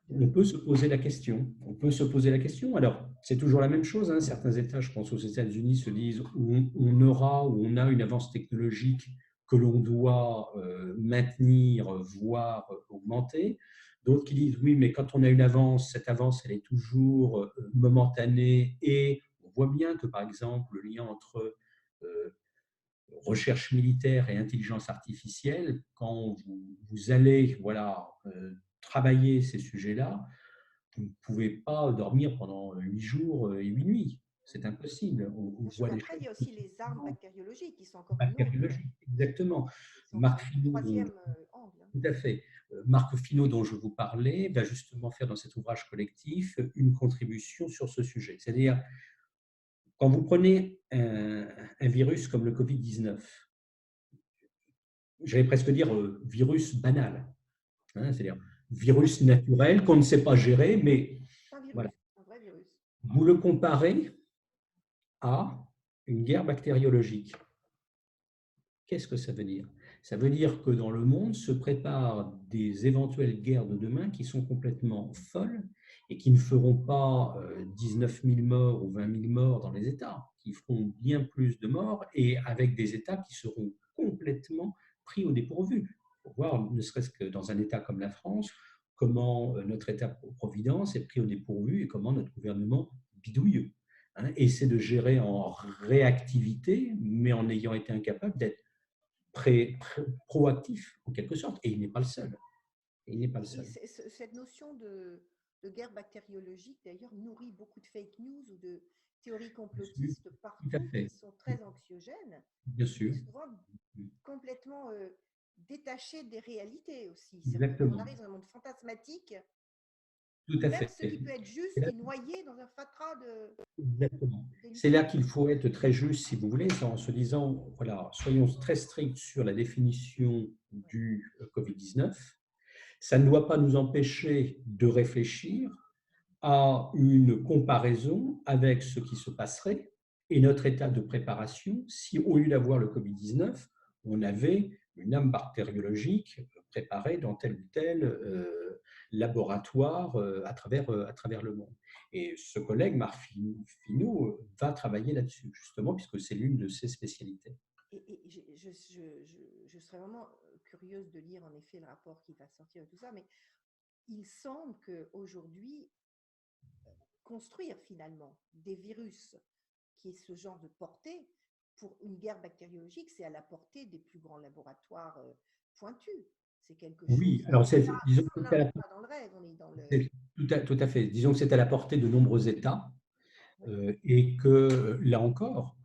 On peut se poser la question. On peut se poser la question. Alors, c'est toujours la même chose. Hein. Certains États, je pense aux États-Unis, se disent on aura ou on a une avance technologique que l'on doit maintenir, voire augmenter. D'autres qui disent oui, mais quand on a une avance, cette avance, elle est toujours momentanée. Et on voit bien que, par exemple, le lien entre recherche militaire et intelligence artificielle, quand vous allez voilà, travailler ces sujets-là, vous ne pouvez pas dormir pendant 8 jours et 8 nuits. C'est impossible. On voit des Après, choses il y a aussi les armes bactériologiques qui sont encore un autre, bactériologiques. Exactement. sont Marc un Finot, troisième angle. tout à fait. Marc Finot, dont je vous parlais, va justement faire dans cet ouvrage collectif une contribution sur ce sujet. C'est-à-dire, quand vous prenez un virus comme le Covid-19, j'allais presque dire virus banal, hein, c'est-à-dire virus naturel qu'on ne sait pas gérer, mais C'est un virus, voilà. un vrai virus. Vous le comparez à une guerre bactériologique. Qu'est-ce que ça veut dire? Ça veut dire que dans le monde se préparent des éventuelles guerres de demain qui sont complètement folles et qui ne feront pas 19 000 morts ou 20 000 morts dans les États, qui feront bien plus de morts et avec des États qui seront complètement pris au dépourvu. Pour voir, ne serait-ce que dans un État comme la France, comment notre État-providence est pris au dépourvu et comment notre gouvernement bidouille, hein, et c'est de gérer en réactivité, mais en ayant été incapable d'être proactif, en quelque sorte. Et il n'est pas le seul. Et il n'est pas le Et seul. cette notion de guerre bactériologique, d'ailleurs, nourrit beaucoup de fake news ou de théories complotistes Tout à partout qui fait. sont très anxiogènes Bien et sûr. souvent complètement détachées des réalités aussi. On Exactement. arrive dans un monde fantasmatique Tout où à même fait. ce qui peut être C'est juste là, est noyé dans un fatras exactement. C'est là d'élucubrations. qu'il faut être très juste, si vous voulez, en se disant, voilà, soyons très stricts sur la définition du Covid-19. Ça ne doit pas nous empêcher de réfléchir à une comparaison avec ce qui se passerait et notre état de préparation si, au lieu d'avoir le Covid-19, on avait une arme bactériologique préparée dans tel ou tel laboratoire à travers le monde. Et ce collègue, Marc Finot, va travailler là-dessus, justement, puisque c'est l'une de ses spécialités. Et je serais vraiment curieuse de lire en effet le rapport qui va sortir et tout ça, mais il semble qu'aujourd'hui, construire finalement des virus qui est ce genre de portée pour une guerre bactériologique, c'est à la portée des plus grands laboratoires pointus. C'est quelque Oui, chose. alors disons On que n'est pas dans le rêve, on est dans le. tout à fait. Disons que c'est à la portée de nombreux États Oui, et que là encore,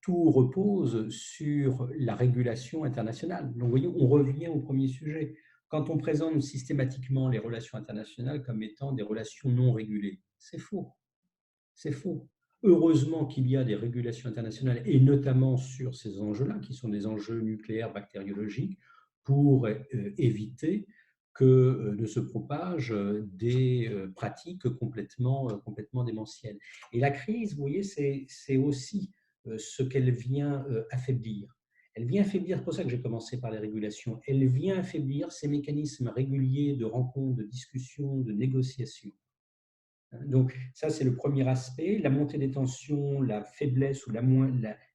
tout repose sur la régulation internationale. Donc, vous voyez, on revient au premier sujet. Quand on présente systématiquement les relations internationales comme étant des relations non régulées, c'est faux. C'est faux. Heureusement qu'il y a des régulations internationales, et notamment sur ces enjeux-là, qui sont des enjeux nucléaires, bactériologiques, pour éviter que ne se propagent des pratiques complètement démentielles. Et la crise, vous voyez, c'est aussi ce qu'elle vient affaiblir. Elle vient affaiblir, c'est pour ça que j'ai commencé par les régulations, elle vient affaiblir ces mécanismes réguliers de rencontres, de discussions, de négociations. Donc ça, c'est le premier aspect. La montée des tensions, la faiblesse ou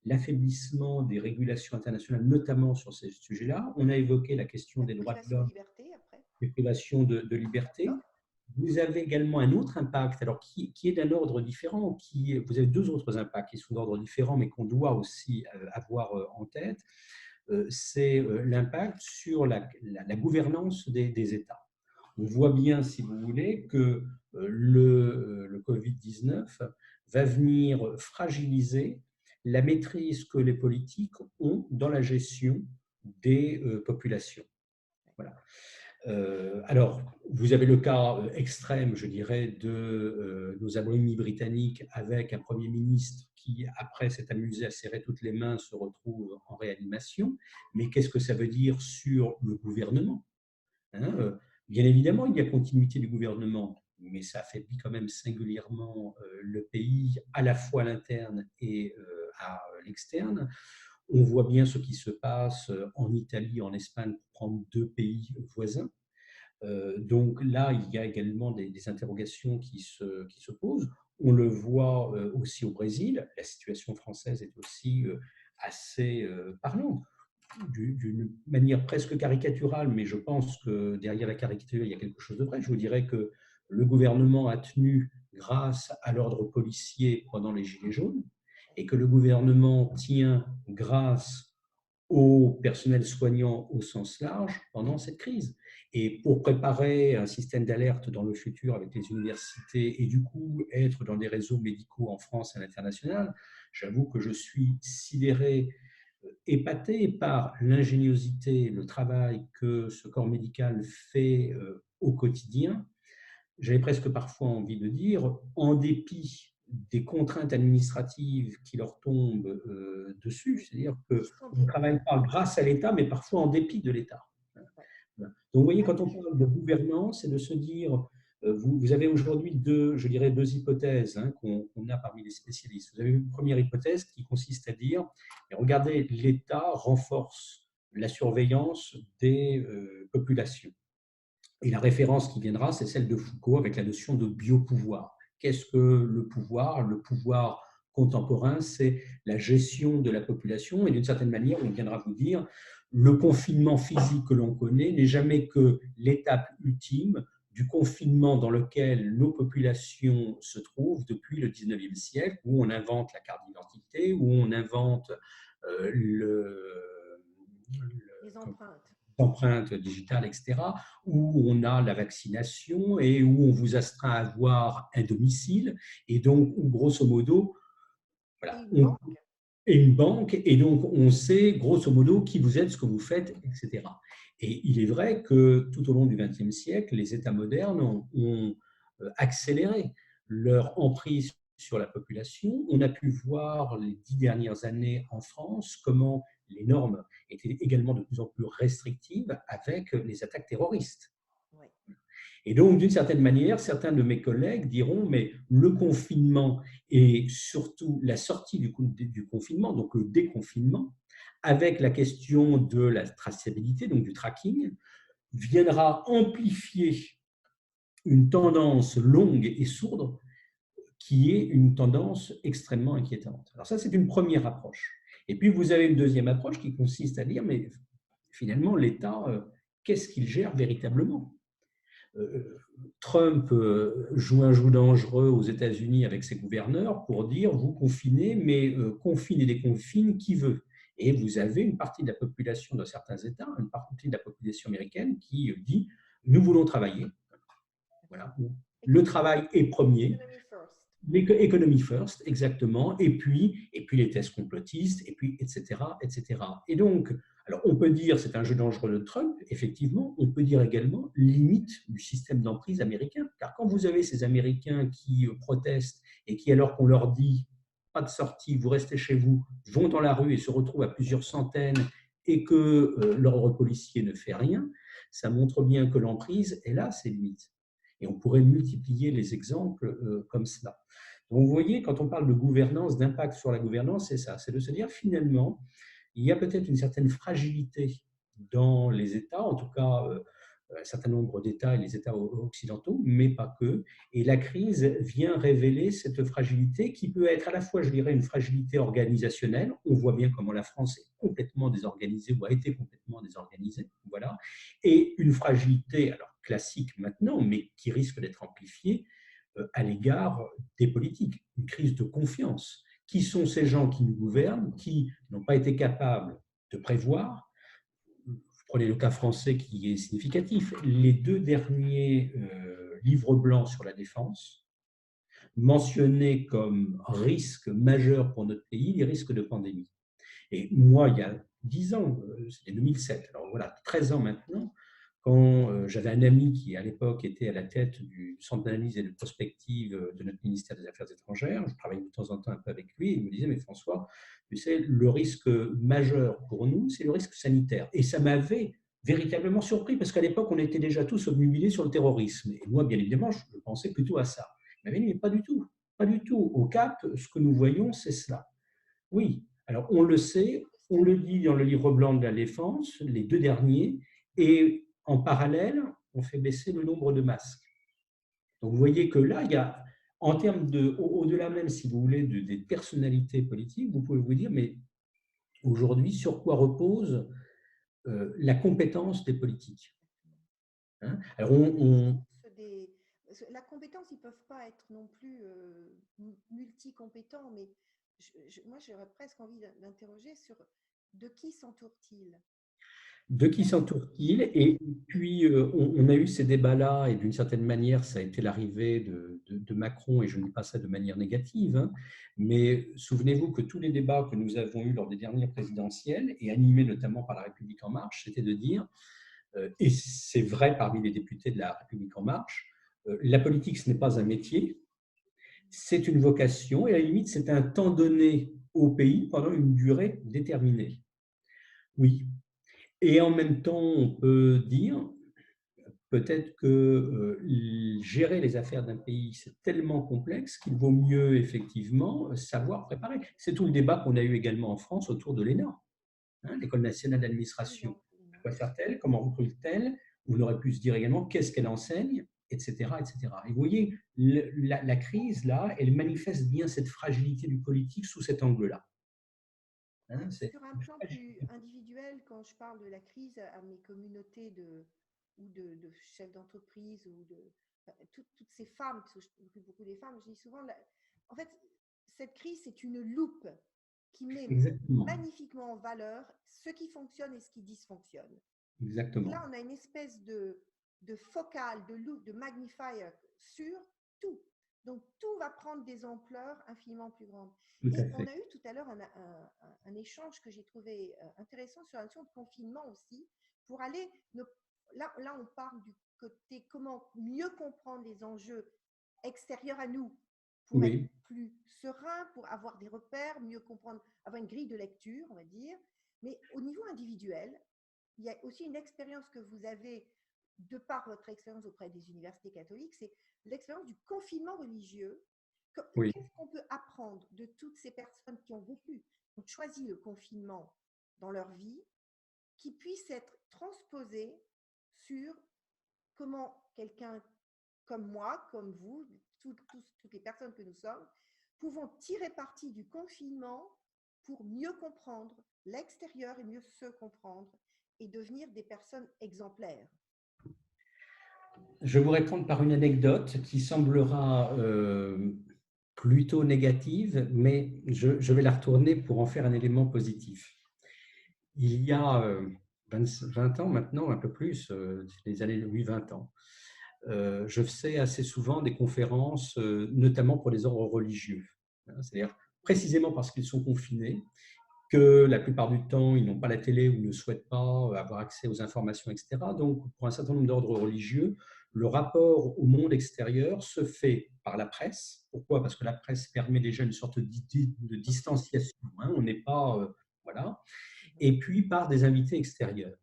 l'affaiblissement des régulations internationales, notamment sur ces sujets-là. On a évoqué la question la des droits de privation de l'homme, liberté après. des privations de liberté. Vous avez également un autre impact, alors qui est d'un ordre différent. Vous avez deux autres impacts qui sont d'ordre différent, mais qu'on doit aussi avoir en tête. C'est l'impact sur la gouvernance des États. On voit bien, si vous voulez, que le Covid-19 va venir fragiliser la maîtrise que les politiques ont dans la gestion des populations. Voilà. Alors, vous avez le cas extrême, je dirais, de nos amis britanniques avec un Premier ministre qui, après s'être amusé à serrer toutes les mains, se retrouve en réanimation. Mais qu'est-ce que ça veut dire sur le gouvernement, hein? Bien évidemment, il y a continuité du gouvernement, mais ça affaiblit quand même singulièrement le pays, à la fois à l'interne et à l'externe. On voit bien ce qui se passe en Italie, en Espagne, pour prendre deux pays voisins. Donc là, il y a également des interrogations qui se posent. On le voit aussi au Brésil. La situation française est aussi assez parlante, d'une manière presque caricaturale, mais je pense que derrière la caricature, il y a quelque chose de vrai. Je vous dirais que le gouvernement a tenu grâce à l'ordre policier pendant les Gilets jaunes et que le gouvernement tient grâce au personnel soignant au sens large pendant cette crise. Et pour préparer un système d'alerte dans le futur avec les universités et du coup être dans des réseaux médicaux en France et à l'international, j'avoue que je suis sidéré, épaté par l'ingéniosité, le travail que ce corps médical fait au quotidien. J'avais presque parfois envie de dire, en dépit des contraintes administratives qui leur tombent dessus, c'est-à-dire qu'on Qui sont ne travaille énormes. pas grâce à l'État, mais parfois en dépit de l'État. Ouais. Donc, vous voyez, Ah, quand mais on parle de gouvernance, c'est de se dire, vous avez aujourd'hui je dirais, deux hypothèses hein, qu'on a parmi les spécialistes. Vous avez une première hypothèse qui consiste à dire, regardez, l'État renforce la surveillance des populations. Et la référence qui viendra, c'est celle de Foucault avec la notion de biopouvoir. Qu'est-ce que le pouvoir? Le pouvoir contemporain, c'est la gestion de la population. Et d'une certaine manière, on viendra vous dire, le confinement physique que l'on connaît n'est jamais que l'étape ultime du confinement dans lequel nos populations se trouvent depuis le 19e siècle, où on invente la carte d'identité, où on invente euh, le, Les empreintes. empreintes digitales, etc., où on a la vaccination et où on vous astreint à avoir un domicile, et donc, où, grosso modo, Et voilà, une banque. et une banque, et donc on sait grosso modo qui vous êtes, ce que vous faites, etc. Et il est vrai que tout au long du XXe siècle, les États modernes ont accéléré leur emprise sur la population. On a pu voir les 10 dernières années en France comment les normes étaient également de plus en plus restrictives avec les attaques terroristes. Ouais. Et donc, d'une certaine manière, certains de mes collègues diront, mais le confinement et surtout la sortie du confinement, donc le déconfinement, avec la question de la traçabilité, donc du tracking, viendra amplifier une tendance longue et sourde qui est une tendance extrêmement inquiétante. Alors ça, c'est une première approche. Et puis, vous avez une deuxième approche qui consiste à dire, mais finalement, l'État, qu'est-ce qu'il gère véritablement? Trump joue un jeu dangereux aux États-Unis avec ses gouverneurs pour dire vous confinez, mais confine et déconfine qui veut. Et vous avez une partie de la population de certains États, une partie de la population américaine qui dit nous voulons travailler. Voilà. Le travail est premier. Economy first. Economy first, exactement, et puis les tests complotistes, et puis etc., etc. Et donc, alors on peut dire c'est un jeu dangereux de Trump, effectivement, on peut dire également limite du système d'emprise américain, car quand vous avez ces Américains qui protestent et qui, alors qu'on leur dit pas de sortie, vous restez chez vous, vont dans la rue et se retrouvent à plusieurs centaines et que l'ordre policier ne fait rien, ça montre bien que l'emprise est là, ses limites. Et on pourrait multiplier les exemples comme cela. Donc, vous voyez, quand on parle de gouvernance, d'impact sur la gouvernance, c'est ça, c'est de se dire finalement, il y a peut-être une certaine fragilité dans les États, en tout cas un certain nombre d'États et les États occidentaux, mais pas que. Et la crise vient révéler cette fragilité qui peut être à la fois, je dirais, une fragilité organisationnelle. On voit bien comment la France est complètement désorganisée ou a été complètement désorganisée, voilà, et une fragilité, alors classique maintenant, mais qui risque d'être amplifiée à l'égard des politiques, une crise de confiance. Qui sont ces gens qui nous gouvernent, qui n'ont pas été capables de prévoir? Vous prenez le cas français qui est significatif. Les deux derniers livres blancs sur la défense mentionnaient comme risque majeur pour notre pays les risques de pandémie. Et moi, il y a 10 ans, c'était 2007, alors voilà, 13 ans maintenant, quand j'avais un ami qui, à l'époque, était à la tête du centre d'analyse et de prospective de notre ministère des Affaires étrangères, je travaillais de temps en temps un peu avec lui, il me disait, mais François, tu sais, le risque majeur pour nous, c'est le risque sanitaire. Et ça m'avait véritablement surpris, parce qu'à l'époque, on était déjà tous obnubilés sur le terrorisme. Et moi, bien évidemment, je pensais plutôt à ça. Il m'avait dit, mais pas du tout, pas du tout. Au Cap, ce que nous voyons, c'est cela. Oui, alors on le sait, on le dit dans le livre blanc de la défense, les deux derniers, et en parallèle, on fait baisser le nombre de masques. Donc vous voyez que là, il y a, en termes de, au-delà même, si vous voulez, des personnalités politiques, vous pouvez vous dire, mais aujourd'hui, sur quoi repose la compétence des politiques, hein? Alors La compétence, ils ne peuvent pas être non plus multicompétents, mais moi, j'aurais presque envie d'interroger sur de qui s'entoure-t-il? de qui s'entoure-t-il? Et puis, on a eu ces débats-là, et d'une certaine manière, ça a été l'arrivée de Macron, et je ne dis pas ça de manière négative, hein, mais souvenez-vous que tous les débats que nous avons eus lors des dernières présidentielles, et animés notamment par La République En Marche, c'était de dire, et c'est vrai parmi les députés de La République En Marche, la politique, ce n'est pas un métier, c'est une vocation, et à la limite, c'est un temps donné au pays pendant une durée déterminée. Oui, et en même temps, on peut dire peut-être que gérer les affaires d'un pays, c'est tellement complexe qu'il vaut mieux effectivement savoir préparer. C'est tout le débat qu'on a eu également en France autour de l'ENA, hein, l'École nationale d'administration. À quoi sert-elle? Comment recrute-t-elle? On aurait pu se dire également qu'est-ce qu'elle enseigne etc., etc. Et vous voyez, la crise, là, elle manifeste bien cette fragilité du politique sous cet angle-là. Hein, Sur un plan plus individuel, quand je parle de la crise à mes communautés ou de chefs d'entreprise ou toutes ces femmes, parce que je m'occupe beaucoup des femmes, je dis souvent, en fait, cette crise, c'est une loupe qui met exactement, magnifiquement en valeur ce qui fonctionne et ce qui dysfonctionne. Donc exactement, là, on a une espèce de focale, de loupe, de magnifier sur tout. Donc tout va prendre des ampleurs infiniment plus grandes. tout à Et on fait. a eu tout à l'heure un échange que j'ai trouvé intéressant sur la notion de confinement aussi, pour aller, là on parle du côté comment mieux comprendre les enjeux extérieurs à nous, pour être Oui, plus serein, pour avoir des repères, mieux comprendre, avoir une grille de lecture, on va dire. Mais au niveau individuel, il y a aussi une expérience que vous avez de par votre expérience auprès des universités catholiques, c'est l'expérience du confinement religieux. oui. Qu'est-ce qu'on peut apprendre de toutes ces personnes qui ont vécu, qui ont choisi le confinement dans leur vie, qui puisse être transposé sur comment quelqu'un comme moi, comme vous, toutes les personnes que nous sommes, pouvons tirer parti du confinement pour mieux comprendre l'extérieur et mieux se comprendre et devenir des personnes exemplaires. Je vais vous répondre par une anecdote qui semblera plutôt négative, mais je vais la retourner pour en faire un élément positif. Il y a 20 ans maintenant, un peu plus, les années, oui, 20 ans, je faisais assez souvent des conférences, notamment pour les ordres religieux. Hein, c'est-à-dire précisément parce qu'ils sont confinés, que la plupart du temps, ils n'ont pas la télé ou ne souhaitent pas avoir accès aux informations, etc. Donc, pour un certain nombre d'ordres religieux, le rapport au monde extérieur se fait par la presse. Pourquoi? Parce que la presse permet déjà une sorte d'idée de distanciation. Hein, on n'est pas… voilà. Et puis par des invités extérieurs.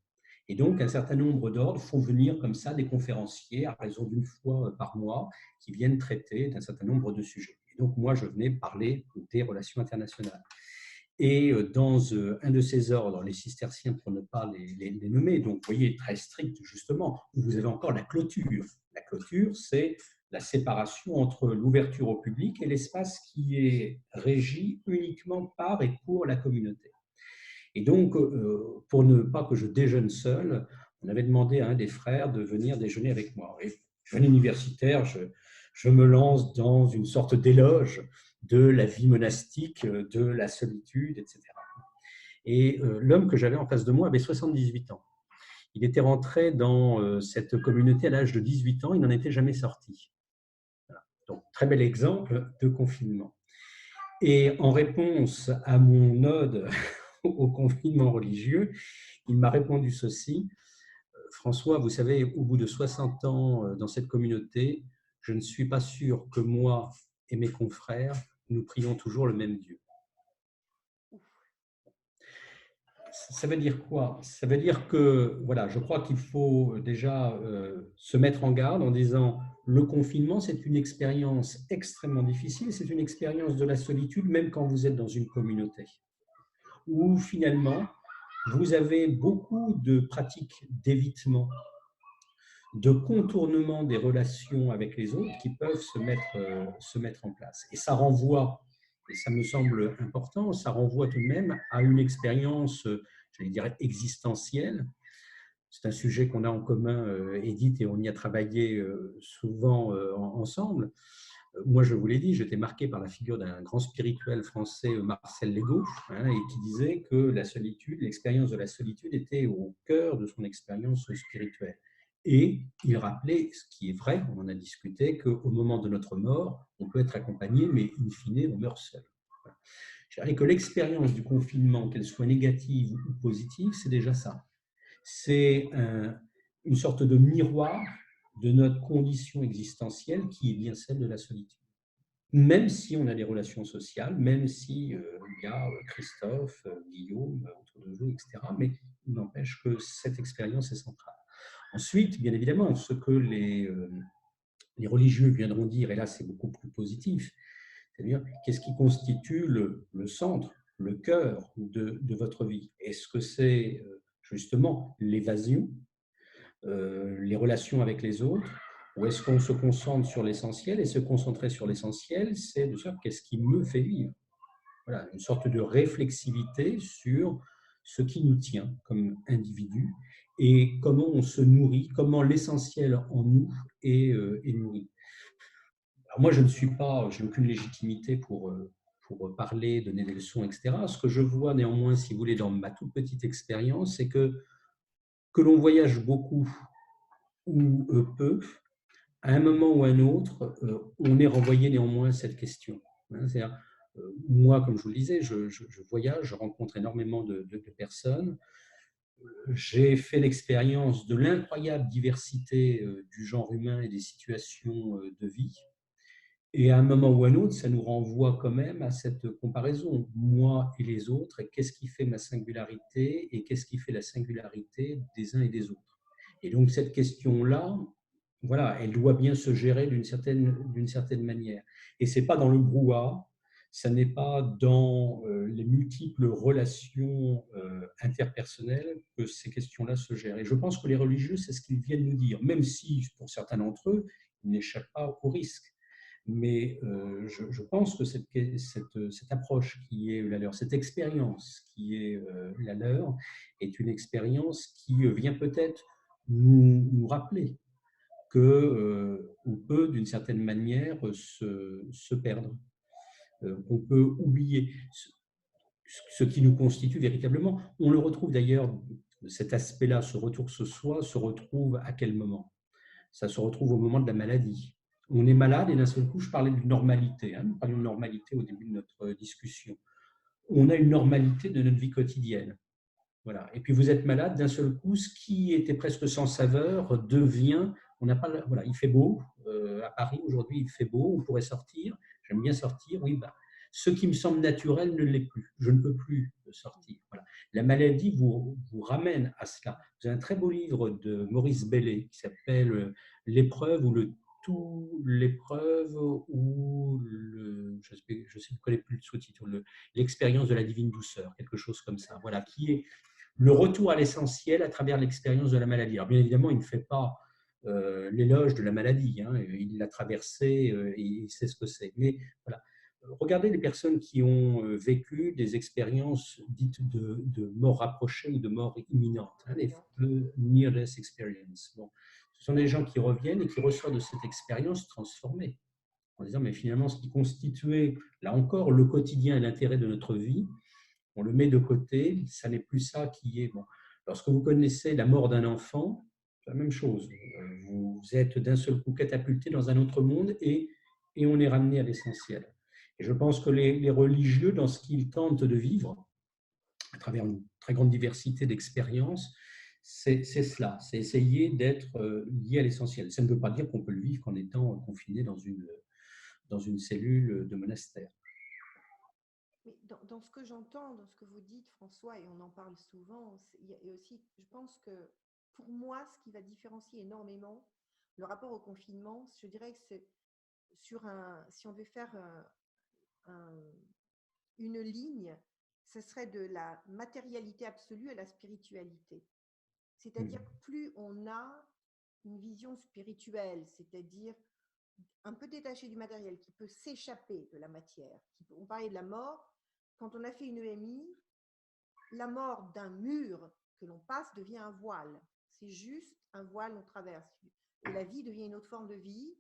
Et donc, un certain nombre d'ordres font venir comme ça des conférenciers à raison d'une fois par mois qui viennent traiter d'un certain nombre de sujets. Et donc, moi, je venais parler des relations internationales. Et dans un de ces ordres, les cisterciens, pour ne pas les nommer, donc vous voyez, très strict justement, où vous avez encore la clôture. La clôture, c'est la séparation entre l'ouverture au public et l'espace qui est régi uniquement par et pour la communauté. Et donc, pour ne pas que je déjeune seul, on avait demandé à un des frères de venir déjeuner avec moi. Et jeune universitaire, je me lance dans une sorte d'éloge de la vie monastique, de la solitude, etc. Et l'homme que j'avais en face de moi avait 78 ans. Il était rentré dans cette communauté à l'âge de 18 ans, il n'en était jamais sorti. Voilà. Donc, très bel exemple de confinement. Et en réponse à mon ode au confinement religieux, il m'a répondu ceci: François, vous savez, au bout de 60 ans dans cette communauté, je ne suis pas sûr que moi et mes confrères, nous prions toujours le même Dieu. Ça veut dire quoi? Ça veut dire que, voilà, je crois qu'il faut déjà se mettre en garde en disant le confinement, c'est une expérience extrêmement difficile, c'est une expérience de la solitude, même quand vous êtes dans une communauté, où finalement, vous avez beaucoup de pratiques d'évitement, de contournement des relations avec les autres qui peuvent se mettre en place. Et ça renvoie, et ça me semble important, ça renvoie tout de même à une expérience, j'allais dire, existentielle. C'est un sujet qu'on a en commun, Edith, et on y a travaillé souvent ensemble. Moi, je vous l'ai dit, j'étais marqué par la figure d'un grand spirituel français, Marcel Legault, hein, et qui disait que la solitude, l'expérience de la solitude était au cœur de son expérience spirituelle. Et il rappelait, ce qui est vrai, on en a discuté, qu'au moment de notre mort, on peut être accompagné, mais in fine, on meurt seul. Voilà. Je dirais que l'expérience du confinement, qu'elle soit négative ou positive, c'est déjà ça. C'est une sorte de miroir de notre condition existentielle qui est bien celle de la solitude. Même si on a des relations sociales, même si il y a Christophe, Guillaume autour de vous, etc. Mais il n'empêche que cette expérience est centrale. Ensuite, bien évidemment, ce que les religieux viendront dire, et là c'est beaucoup plus positif, c'est-à-dire qu'est-ce qui constitue le centre, le cœur de votre vie? Est-ce que c'est justement l'évasion, les relations avec les autres, Ou est-ce qu'on se concentre sur l'essentiel? Et se concentrer sur l'essentiel, c'est de savoir qu'est-ce qui me fait vivre? Voilà, une sorte de réflexivité sur ce qui nous tient comme individu et comment on se nourrit, comment l'essentiel en nous est nourri. Alors moi, je n'ai aucune légitimité pour parler, donner des leçons, etc. Ce que je vois néanmoins, si vous voulez, dans ma toute petite expérience, c'est que l'on voyage beaucoup ou peu, à un moment ou à un autre, on est renvoyé néanmoins à cette question. C'est-à-dire, moi, comme je vous le disais, je voyage, je rencontre énormément de personnes. J'ai fait l'expérience de l'incroyable diversité du genre humain et des situations de vie. Et à un moment ou à un autre, ça nous renvoie quand même à cette comparaison, moi et les autres, et qu'est-ce qui fait ma singularité et qu'est-ce qui fait la singularité des uns et des autres. Et donc cette question-là, voilà, elle doit bien se gérer d'une certaine manière. Et ce n'est pas dans le brouhaha, ça n'est pas dans les multiples relations interpersonnelles que ces questions-là se gèrent. Et je pense que les religieux, c'est ce qu'ils viennent nous dire, même si pour certains d'entre eux, ils n'échappent pas au risque. Mais je pense que cette approche qui est la leur, cette expérience qui est la leur, est une expérience qui vient peut-être nous rappeler qu'on peut, d'une certaine manière, se perdre. On peut oublier ce qui nous constitue véritablement. On le retrouve d'ailleurs, cet aspect-là, ce retour ce soi, se retrouve à quel moment? Ça se retrouve au moment de la maladie. On est malade et d'un seul coup, je parlais de normalité. Nous parlions de normalité au début de notre discussion. On a une normalité de notre vie quotidienne. Voilà. Et puis vous êtes malade, d'un seul coup, ce qui était presque sans saveur devient. On n'a pas. Voilà, il fait beau. À Paris aujourd'hui, il fait beau. On pourrait sortir. J'aime bien sortir. Oui, bah, ce qui me semble naturel ne l'est plus. Je ne peux plus sortir. Voilà. La maladie vous ramène à cela. Vous avez un très beau livre de Maurice Bellay qui s'appelle L'épreuve ou le tout, l'épreuve ou le, je sais, ne connais plus le sous-titre, l'expérience de la divine douceur, quelque chose comme ça. Voilà, qui est le retour à l'essentiel à travers l'expérience de la maladie. Alors bien évidemment, il ne fait pas l'éloge de la maladie, il l'a traversée et il sait ce que c'est. Mais voilà, regardez les personnes qui ont vécu des expériences dites de mort rapprochée ou de mort imminente, les fameux near-death experience. Bon, ce sont des gens qui reviennent et qui ressortent de cette expérience transformés, en disant mais finalement ce qui constituait, là encore, le quotidien et l'intérêt de notre vie, on le met de côté, ça n'est plus ça qui est bon. Lorsque vous connaissez la mort d'un enfant, c'est la même chose. Vous êtes d'un seul coup catapulté dans un autre monde et on est ramené à l'essentiel. Et je pense que les religieux, dans ce qu'ils tentent de vivre, à travers une très grande diversité d'expériences, c'est cela, c'est essayer d'être lié à l'essentiel. Ça ne veut pas dire qu'on peut le vivre qu'en étant confiné dans une cellule de monastère. Mais dans ce que j'entends, dans ce que vous dites, François, et on en parle souvent, il y a aussi, je pense que pour moi, ce qui va différencier énormément le rapport au confinement, je dirais que c'est si on devait faire un- une ligne, ce serait de la matérialité absolue à la spiritualité. C'est-à-dire que plus on a une vision spirituelle, c'est-à-dire un peu détaché du matériel, qui peut s'échapper de la matière. On parlait de la mort. Quand on a fait une EMI, la mort d'un mur que l'on passe devient un voile. C'est juste un voile qu'on traverse. Et la vie devient une autre forme de vie,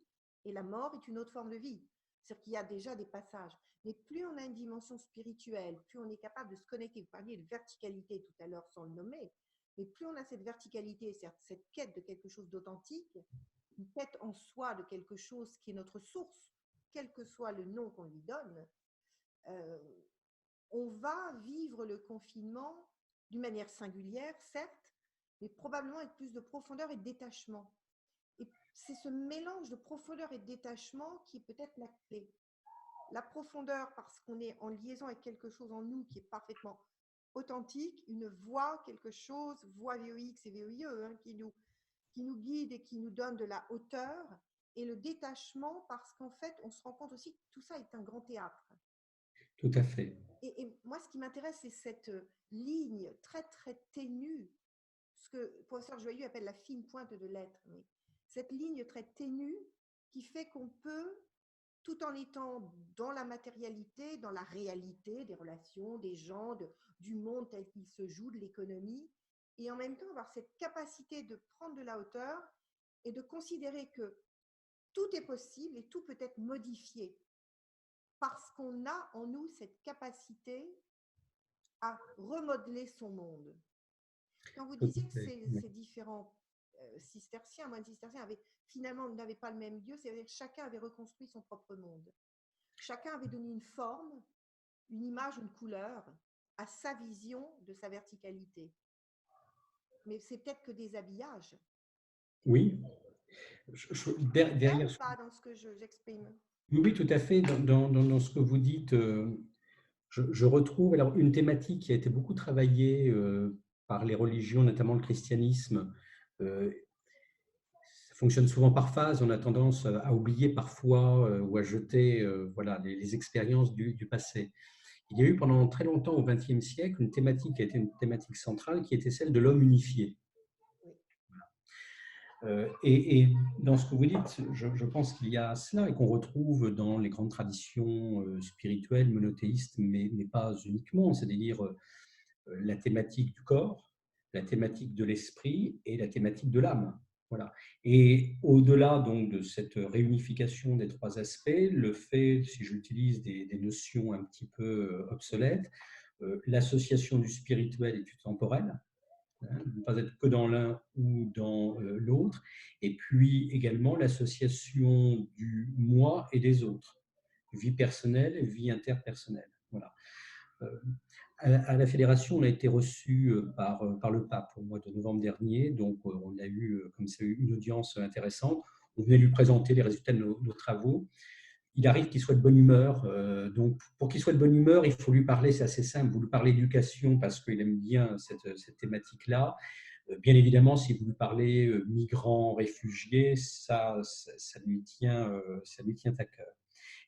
et la mort est une autre forme de vie. C'est-à-dire qu'il y a déjà des passages. Mais plus on a une dimension spirituelle, plus on est capable de se connecter. Vous parliez de verticalité tout à l'heure sans le nommer, mais plus on a cette verticalité, cette quête de quelque chose d'authentique, une quête en soi de quelque chose qui est notre source, quel que soit le nom qu'on lui donne, euh, on va vivre le confinement d'une manière singulière, certes, mais probablement avec plus de profondeur et de détachement. Et c'est ce mélange de profondeur et de détachement qui est peut-être la clé. La profondeur parce qu'on est en liaison avec quelque chose en nous qui est parfaitement authentique, une voix, quelque chose, voix VOX et VOIE, qui nous guide et qui nous donne de la hauteur, et le détachement parce qu'en fait, on se rend compte aussi que tout ça est un grand théâtre. Tout à fait. Et moi, ce qui m'intéresse, c'est cette ligne très, très ténue, ce que le professeur Joyeux appelle la fine pointe de l'être. Mais cette ligne très ténue qui fait qu'on peut, tout en étant dans la matérialité, dans la réalité des relations, des gens, du monde tel qu'il se joue, de l'économie, et en même temps avoir cette capacité de prendre de la hauteur et de considérer que tout est possible et tout peut être modifié parce qu'on a en nous cette capacité à remodeler son monde. Quand vous disiez que ces différents cisterciens, moines cisterciens finalement n'avaient pas le même Dieu, c'est-à-dire que chacun avait reconstruit son propre monde. Chacun avait donné une forme, une image, une couleur à sa vision de sa verticalité. Mais c'est peut-être que des habillages. Oui. Derrière pas dans ce que j'exprime. Oui, tout à fait. Dans ce que vous dites, je retrouve alors une thématique qui a été beaucoup travaillée par les religions, notamment le christianisme. Ça fonctionne souvent par phase. On a tendance à oublier parfois ou à jeter voilà, les expériences du passé. Il y a eu pendant très longtemps au XXe siècle une thématique qui a été une thématique centrale, qui était celle de l'homme unifié. Et dans ce que vous dites, je pense qu'il y a cela et qu'on retrouve dans les grandes traditions spirituelles, monothéistes, mais pas uniquement, c'est-à-dire la thématique du corps, la thématique de l'esprit et la thématique de l'âme. Voilà. Et au-delà donc de cette réunification des trois aspects, le fait, si j'utilise des notions un petit peu obsolètes, l'association du spirituel et du temporel, ne pas être que dans l'un ou dans l'autre, et puis également l'association du moi et des autres, vie personnelle, vie interpersonnelle. Voilà. À la fédération, on a été reçu par le pape au mois de novembre dernier, donc on a eu, comme ça, une audience intéressante. On venait lui présenter les résultats de nos travaux. Il arrive qu'il soit de bonne humeur. Donc, pour qu'il soit de bonne humeur, il faut lui parler, c'est assez simple, vous lui parlez d'éducation parce qu'il aime bien cette thématique-là. Bien évidemment, si vous lui parlez migrants, réfugiés, ça lui tient à cœur.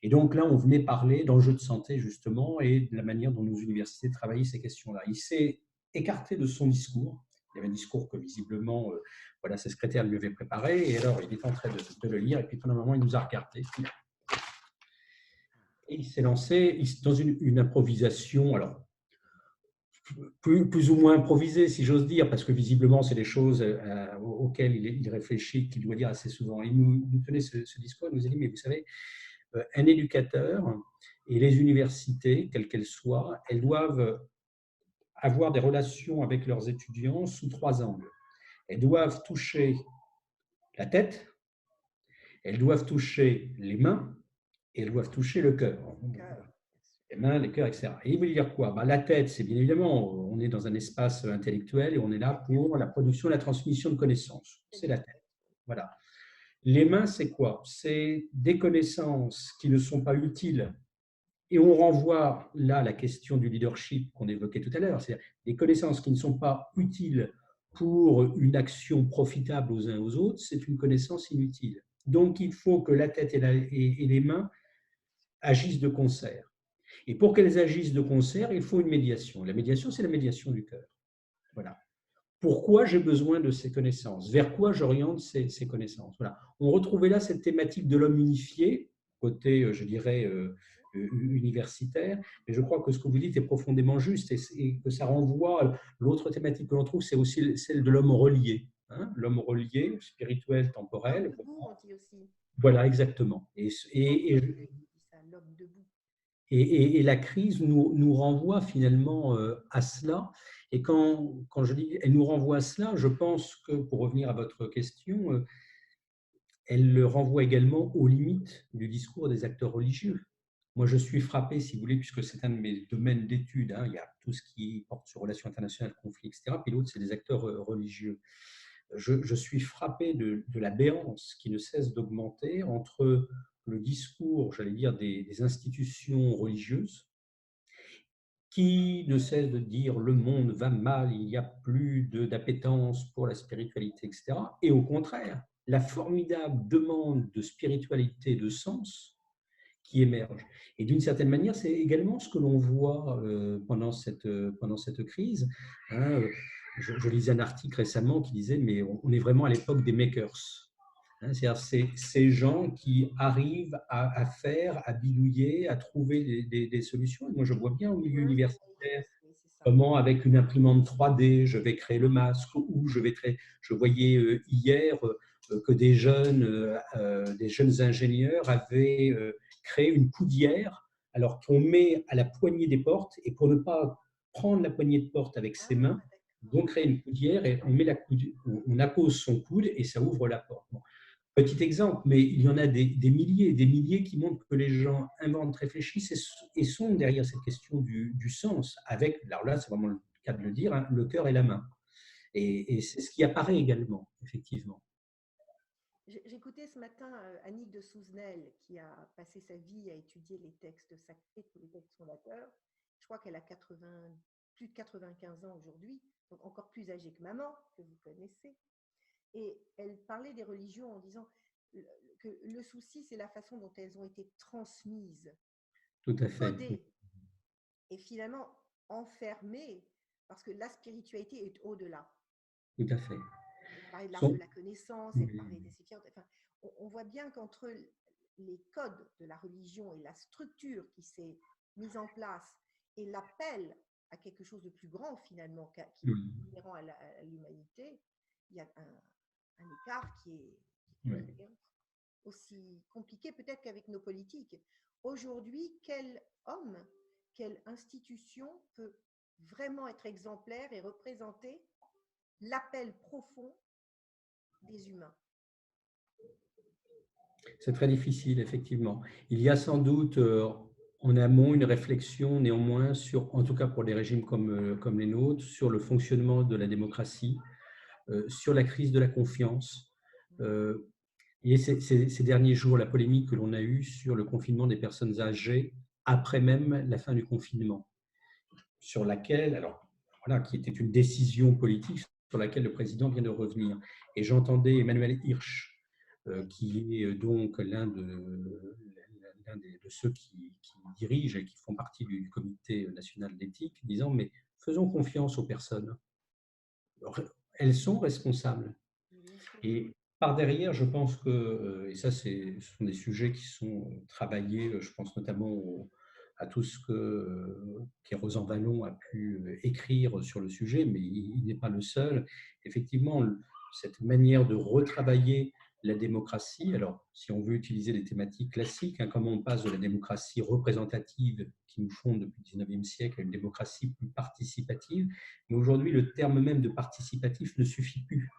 Et donc là, on venait parler d'enjeux de santé, justement, et de la manière dont nos universités travaillaient ces questions-là. Il s'est écarté de son discours. Il y avait un discours que, visiblement, voilà, ses secrétaires lui avaient préparé. Et alors, il est en train de le lire. Et puis, pendant un moment, il nous a regardés. Et il s'est lancé dans une improvisation, alors plus ou moins improvisée, si j'ose dire, parce que visiblement, c'est des choses auxquelles il réfléchit, qu'il doit dire assez souvent. Il nous tenait ce discours, il nous a dit, mais vous savez, un éducateur et les universités, quelles qu'elles soient, elles doivent avoir des relations avec leurs étudiants sous trois angles. Elles doivent toucher la tête, elles doivent toucher les mains et elles doivent toucher le cœur. Les mains, les cœurs, etc. Et il veut dire quoi? La tête, c'est bien évidemment, on est dans un espace intellectuel et on est là pour la production et la transmission de connaissances. C'est la tête. Voilà. Les mains, c'est quoi? C'est des connaissances qui ne sont pas utiles. Et on renvoie là à la question du leadership qu'on évoquait tout à l'heure, c'est-à-dire des connaissances qui ne sont pas utiles pour une action profitable aux uns aux autres, c'est une connaissance inutile. Donc, il faut que la tête et les mains agissent de concert. Et pour qu'elles agissent de concert, il faut une médiation. La médiation, c'est la médiation du cœur. Voilà. Pourquoi j'ai besoin de ces connaissances? Vers quoi j'oriente ces connaissances? Voilà. On retrouvait là cette thématique de l'homme unifié, côté, je dirais, universitaire, mais je crois que ce que vous dites est profondément juste et que ça renvoie, l'autre thématique que l'on trouve, c'est aussi celle de l'homme relié. Hein, l'homme relié, spirituel, temporel. L'homme debout, on dit aussi. Voilà, exactement. L'homme debout. Et la crise nous renvoie finalement à cela. Et quand je dis elle nous renvoie à cela, je pense que, pour revenir à votre question, elle le renvoie également aux limites du discours des acteurs religieux. Moi, je suis frappé, si vous voulez, puisque c'est un de mes domaines d'études, hein, il y a tout ce qui porte sur relations internationales, conflits, etc. Puis l'autre, c'est les acteurs religieux. Je suis frappé de la béance qui ne cesse d'augmenter entre le discours, j'allais dire, des institutions religieuses, qui ne cesse de dire le monde va mal, il n'y a plus d'appétence pour la spiritualité, etc. Et au contraire, la formidable demande de spiritualité, de sens qui émerge. Et d'une certaine manière, c'est également ce que l'on voit pendant cette crise. Hein. Je lisais un article récemment qui disait, mais on est vraiment à l'époque des makers. Hein. C'est-à-dire ces gens qui arrivent à faire, à bidouiller, à trouver des solutions. Et moi, je vois bien au milieu Reverse the universitaire matrix, oui, c'est ça. comment, avec une imprimante 3D, je vais créer le masque, ou je voyais hier que des jeunes ingénieurs avaient créé une coudière, alors qu'on met à la poignée des portes, et pour ne pas prendre la poignée de porte avec ses Ah, mains, d'accord. on crée une coudière et on met on appose son coude et ça ouvre la porte. Bon, petit exemple, mais il y en a des milliers qui montrent que les gens inventent, réfléchissent et sont derrière cette question du sens, avec, alors là, c'est vraiment le cas de le dire, hein, le cœur et la main. Et c'est ce qui apparaît également, effectivement. J'écoutais ce matin Annick de Souzenel qui a passé sa vie à étudier les textes sacrés, tous les textes fondateurs. Je crois qu'elle a plus de 95 ans aujourd'hui, donc encore plus âgée que maman, que vous connaissez. Et elle parlait des religions en disant que le souci, c'est la façon dont elles ont été transmises, Tout à fait. codées et finalement enfermées, parce que la spiritualité est au-delà. Tout à fait. Elle parlait de l'arche de Sont- la connaissance, elle oui, parlait des séphirotes. Enfin, on voit bien qu'entre les codes de la religion et la structure qui s'est mise en place et l'appel à quelque chose de plus grand finalement, qui est oui, inhérent à l'humanité, il y a un écart qui oui. est aussi compliqué peut-être qu'avec nos politiques. Aujourd'hui, quel homme, quelle institution peut vraiment être exemplaire et représenter l'appel profond des humains? C'est très difficile, effectivement. Il y a sans doute en amont une réflexion néanmoins sur, en tout cas pour des régimes comme les nôtres, sur le fonctionnement de la démocratie, sur la crise de la confiance. Euh, et ces derniers jours, la polémique que l'on a eue sur le confinement des personnes âgées après même la fin du confinement, sur laquelle, alors voilà, qui était une décision politique sur laquelle le président vient de revenir. Et j'entendais Emmanuel Hirsch, qui est donc de ceux qui dirigent et qui font partie du comité national d'éthique, disant mais faisons confiance aux personnes. Elles sont responsables. Bien sûr. Et par derrière, je pense que, et ça, ce sont des sujets qui sont travaillés, je pense notamment à tout ce qu'Érosan Vallon a pu écrire sur le sujet, mais il n'est pas le seul. Effectivement, cette manière de retravailler la démocratie, alors si on veut utiliser les thématiques classiques, hein, comment on passe de la démocratie représentative qui nous fonde depuis le 19e siècle à une démocratie plus participative, mais aujourd'hui, le terme même de participatif ne suffit plus.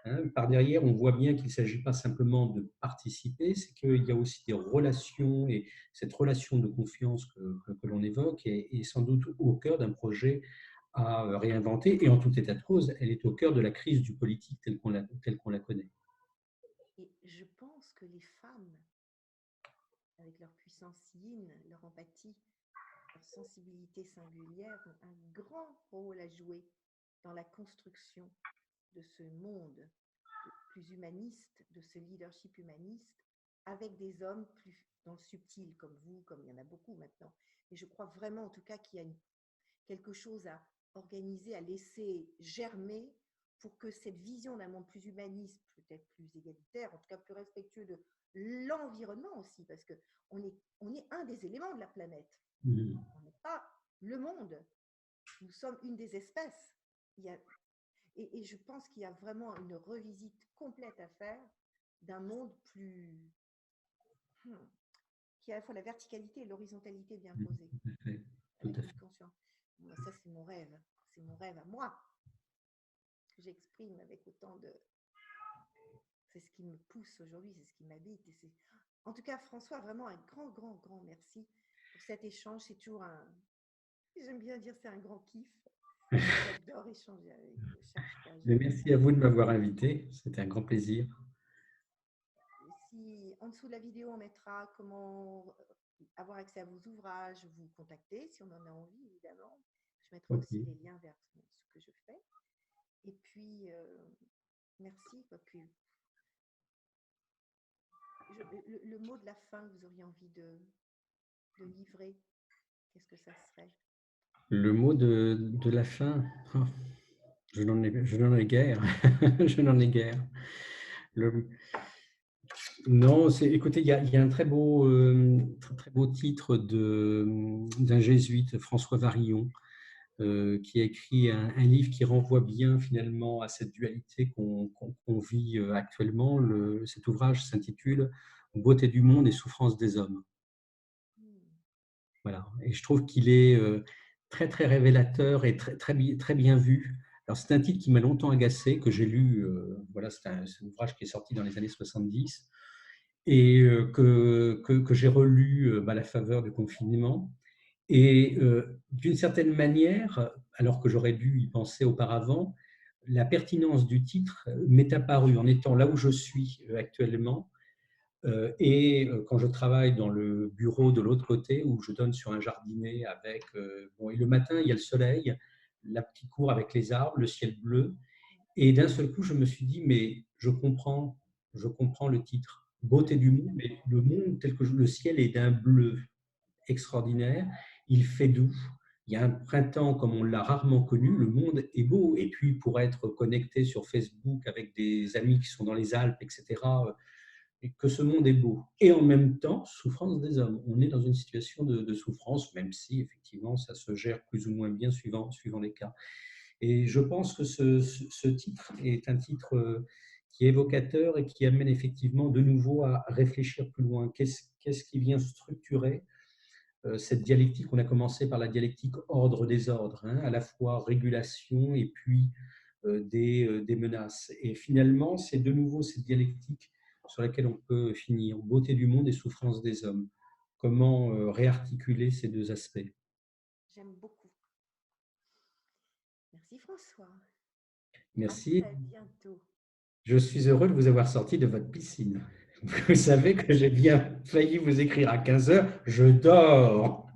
Hein. Par derrière, on voit bien qu'il ne s'agit pas simplement de participer, c'est qu'il y a aussi des relations, et cette relation de confiance que l'on évoque est sans doute au cœur d'un projet à réinventer, et en tout état de cause, elle est au cœur de la crise du politique telle qu'on la connaît. Et je pense que les femmes, avec leur puissance yin, leur empathie, leur sensibilité singulière, ont un grand rôle à jouer dans la construction de ce monde plus humaniste, de ce leadership humaniste, avec des hommes plus dans le subtil, comme vous, comme il y en a beaucoup maintenant. Mais je crois vraiment, en tout cas, qu'il y a quelque chose à organiser, à laisser germer pour que cette vision d'un monde plus humaniste, peut-être plus égalitaire, en tout cas plus respectueux de l'environnement aussi, parce on est un des éléments de la planète. On n'est pas le monde. Nous sommes une des espèces. Il y a, et je pense qu'il y a vraiment une revisite complète à faire d'un monde plus qui a à la fois la verticalité et l'horizontalité bien posée, Tout à fait. Tout avec à une fait. conscience. Moi, ça, c'est mon rêve à moi, que j'exprime avec autant de. C'est ce qui me pousse aujourd'hui, c'est ce qui m'habite. En tout cas, François, vraiment un grand, grand, grand merci pour cet échange. C'est toujours un. J'aime bien dire c'est un grand kiff. J'adore échanger avec Charles. Merci à vous de m'avoir invité, c'était un grand plaisir. Si en dessous de la vidéo, on mettra comment avoir accès à vos ouvrages, vous contacter si on en a envie, évidemment. Je mettrai Ok. aussi les liens vers ce que je fais. Et puis, merci. Puis, le mot de la fin que vous auriez envie de livrer, qu'est-ce que ça serait? Le mot de la fin, oh, je n'en ai guère. Je n'en ai guère. Le, Non, écoutez, il y a un très beau titre d'un jésuite, François Varillon, qui a écrit un livre qui renvoie bien finalement à cette dualité qu'on vit actuellement. Cet ouvrage s'intitule Beauté du monde et souffrance des hommes. Hmm. Voilà. Et je trouve qu'il est très, très révélateur et très, très, très bien vu. Alors, c'est un titre qui m'a longtemps agacé, que j'ai lu. Voilà, c'est un ouvrage qui est sorti dans les années 70 et que j'ai relu à la faveur du confinement. Et d'une certaine manière, alors que j'aurais dû y penser auparavant, la pertinence du titre m'est apparue en étant là où je suis actuellement et quand je travaille dans le bureau de l'autre côté où je donne sur un jardinet avec, bon, et le matin, il y a le soleil, la petite cour avec les arbres, le ciel bleu. Et d'un seul coup, je me suis dit, mais je comprends le titre. Beauté du monde, mais le monde tel que le ciel est d'un bleu extraordinaire, il fait doux, il y a un printemps comme on l'a rarement connu, le monde est beau. Et puis, pour être connecté sur Facebook avec des amis qui sont dans les Alpes, etc., et que ce monde est beau. Et en même temps, souffrance des hommes. On est dans une situation de souffrance, même si effectivement ça se gère plus ou moins bien suivant les cas. Et je pense que ce titre est un titre qui est évocateur et qui amène effectivement de nouveau à réfléchir plus loin. Qu'est-ce qui vient structurer cette dialectique? On a commencé par la dialectique ordre-désordre, hein, à la fois régulation et puis des menaces. Et finalement, c'est de nouveau cette dialectique sur laquelle on peut finir. Beauté du monde et souffrance des hommes. Comment réarticuler ces deux aspects? J'aime beaucoup. Merci François. À Merci. très bientôt. Je suis heureux de vous avoir sorti de votre piscine. Vous savez que j'ai bien failli vous écrire à 15 heures. Je dors.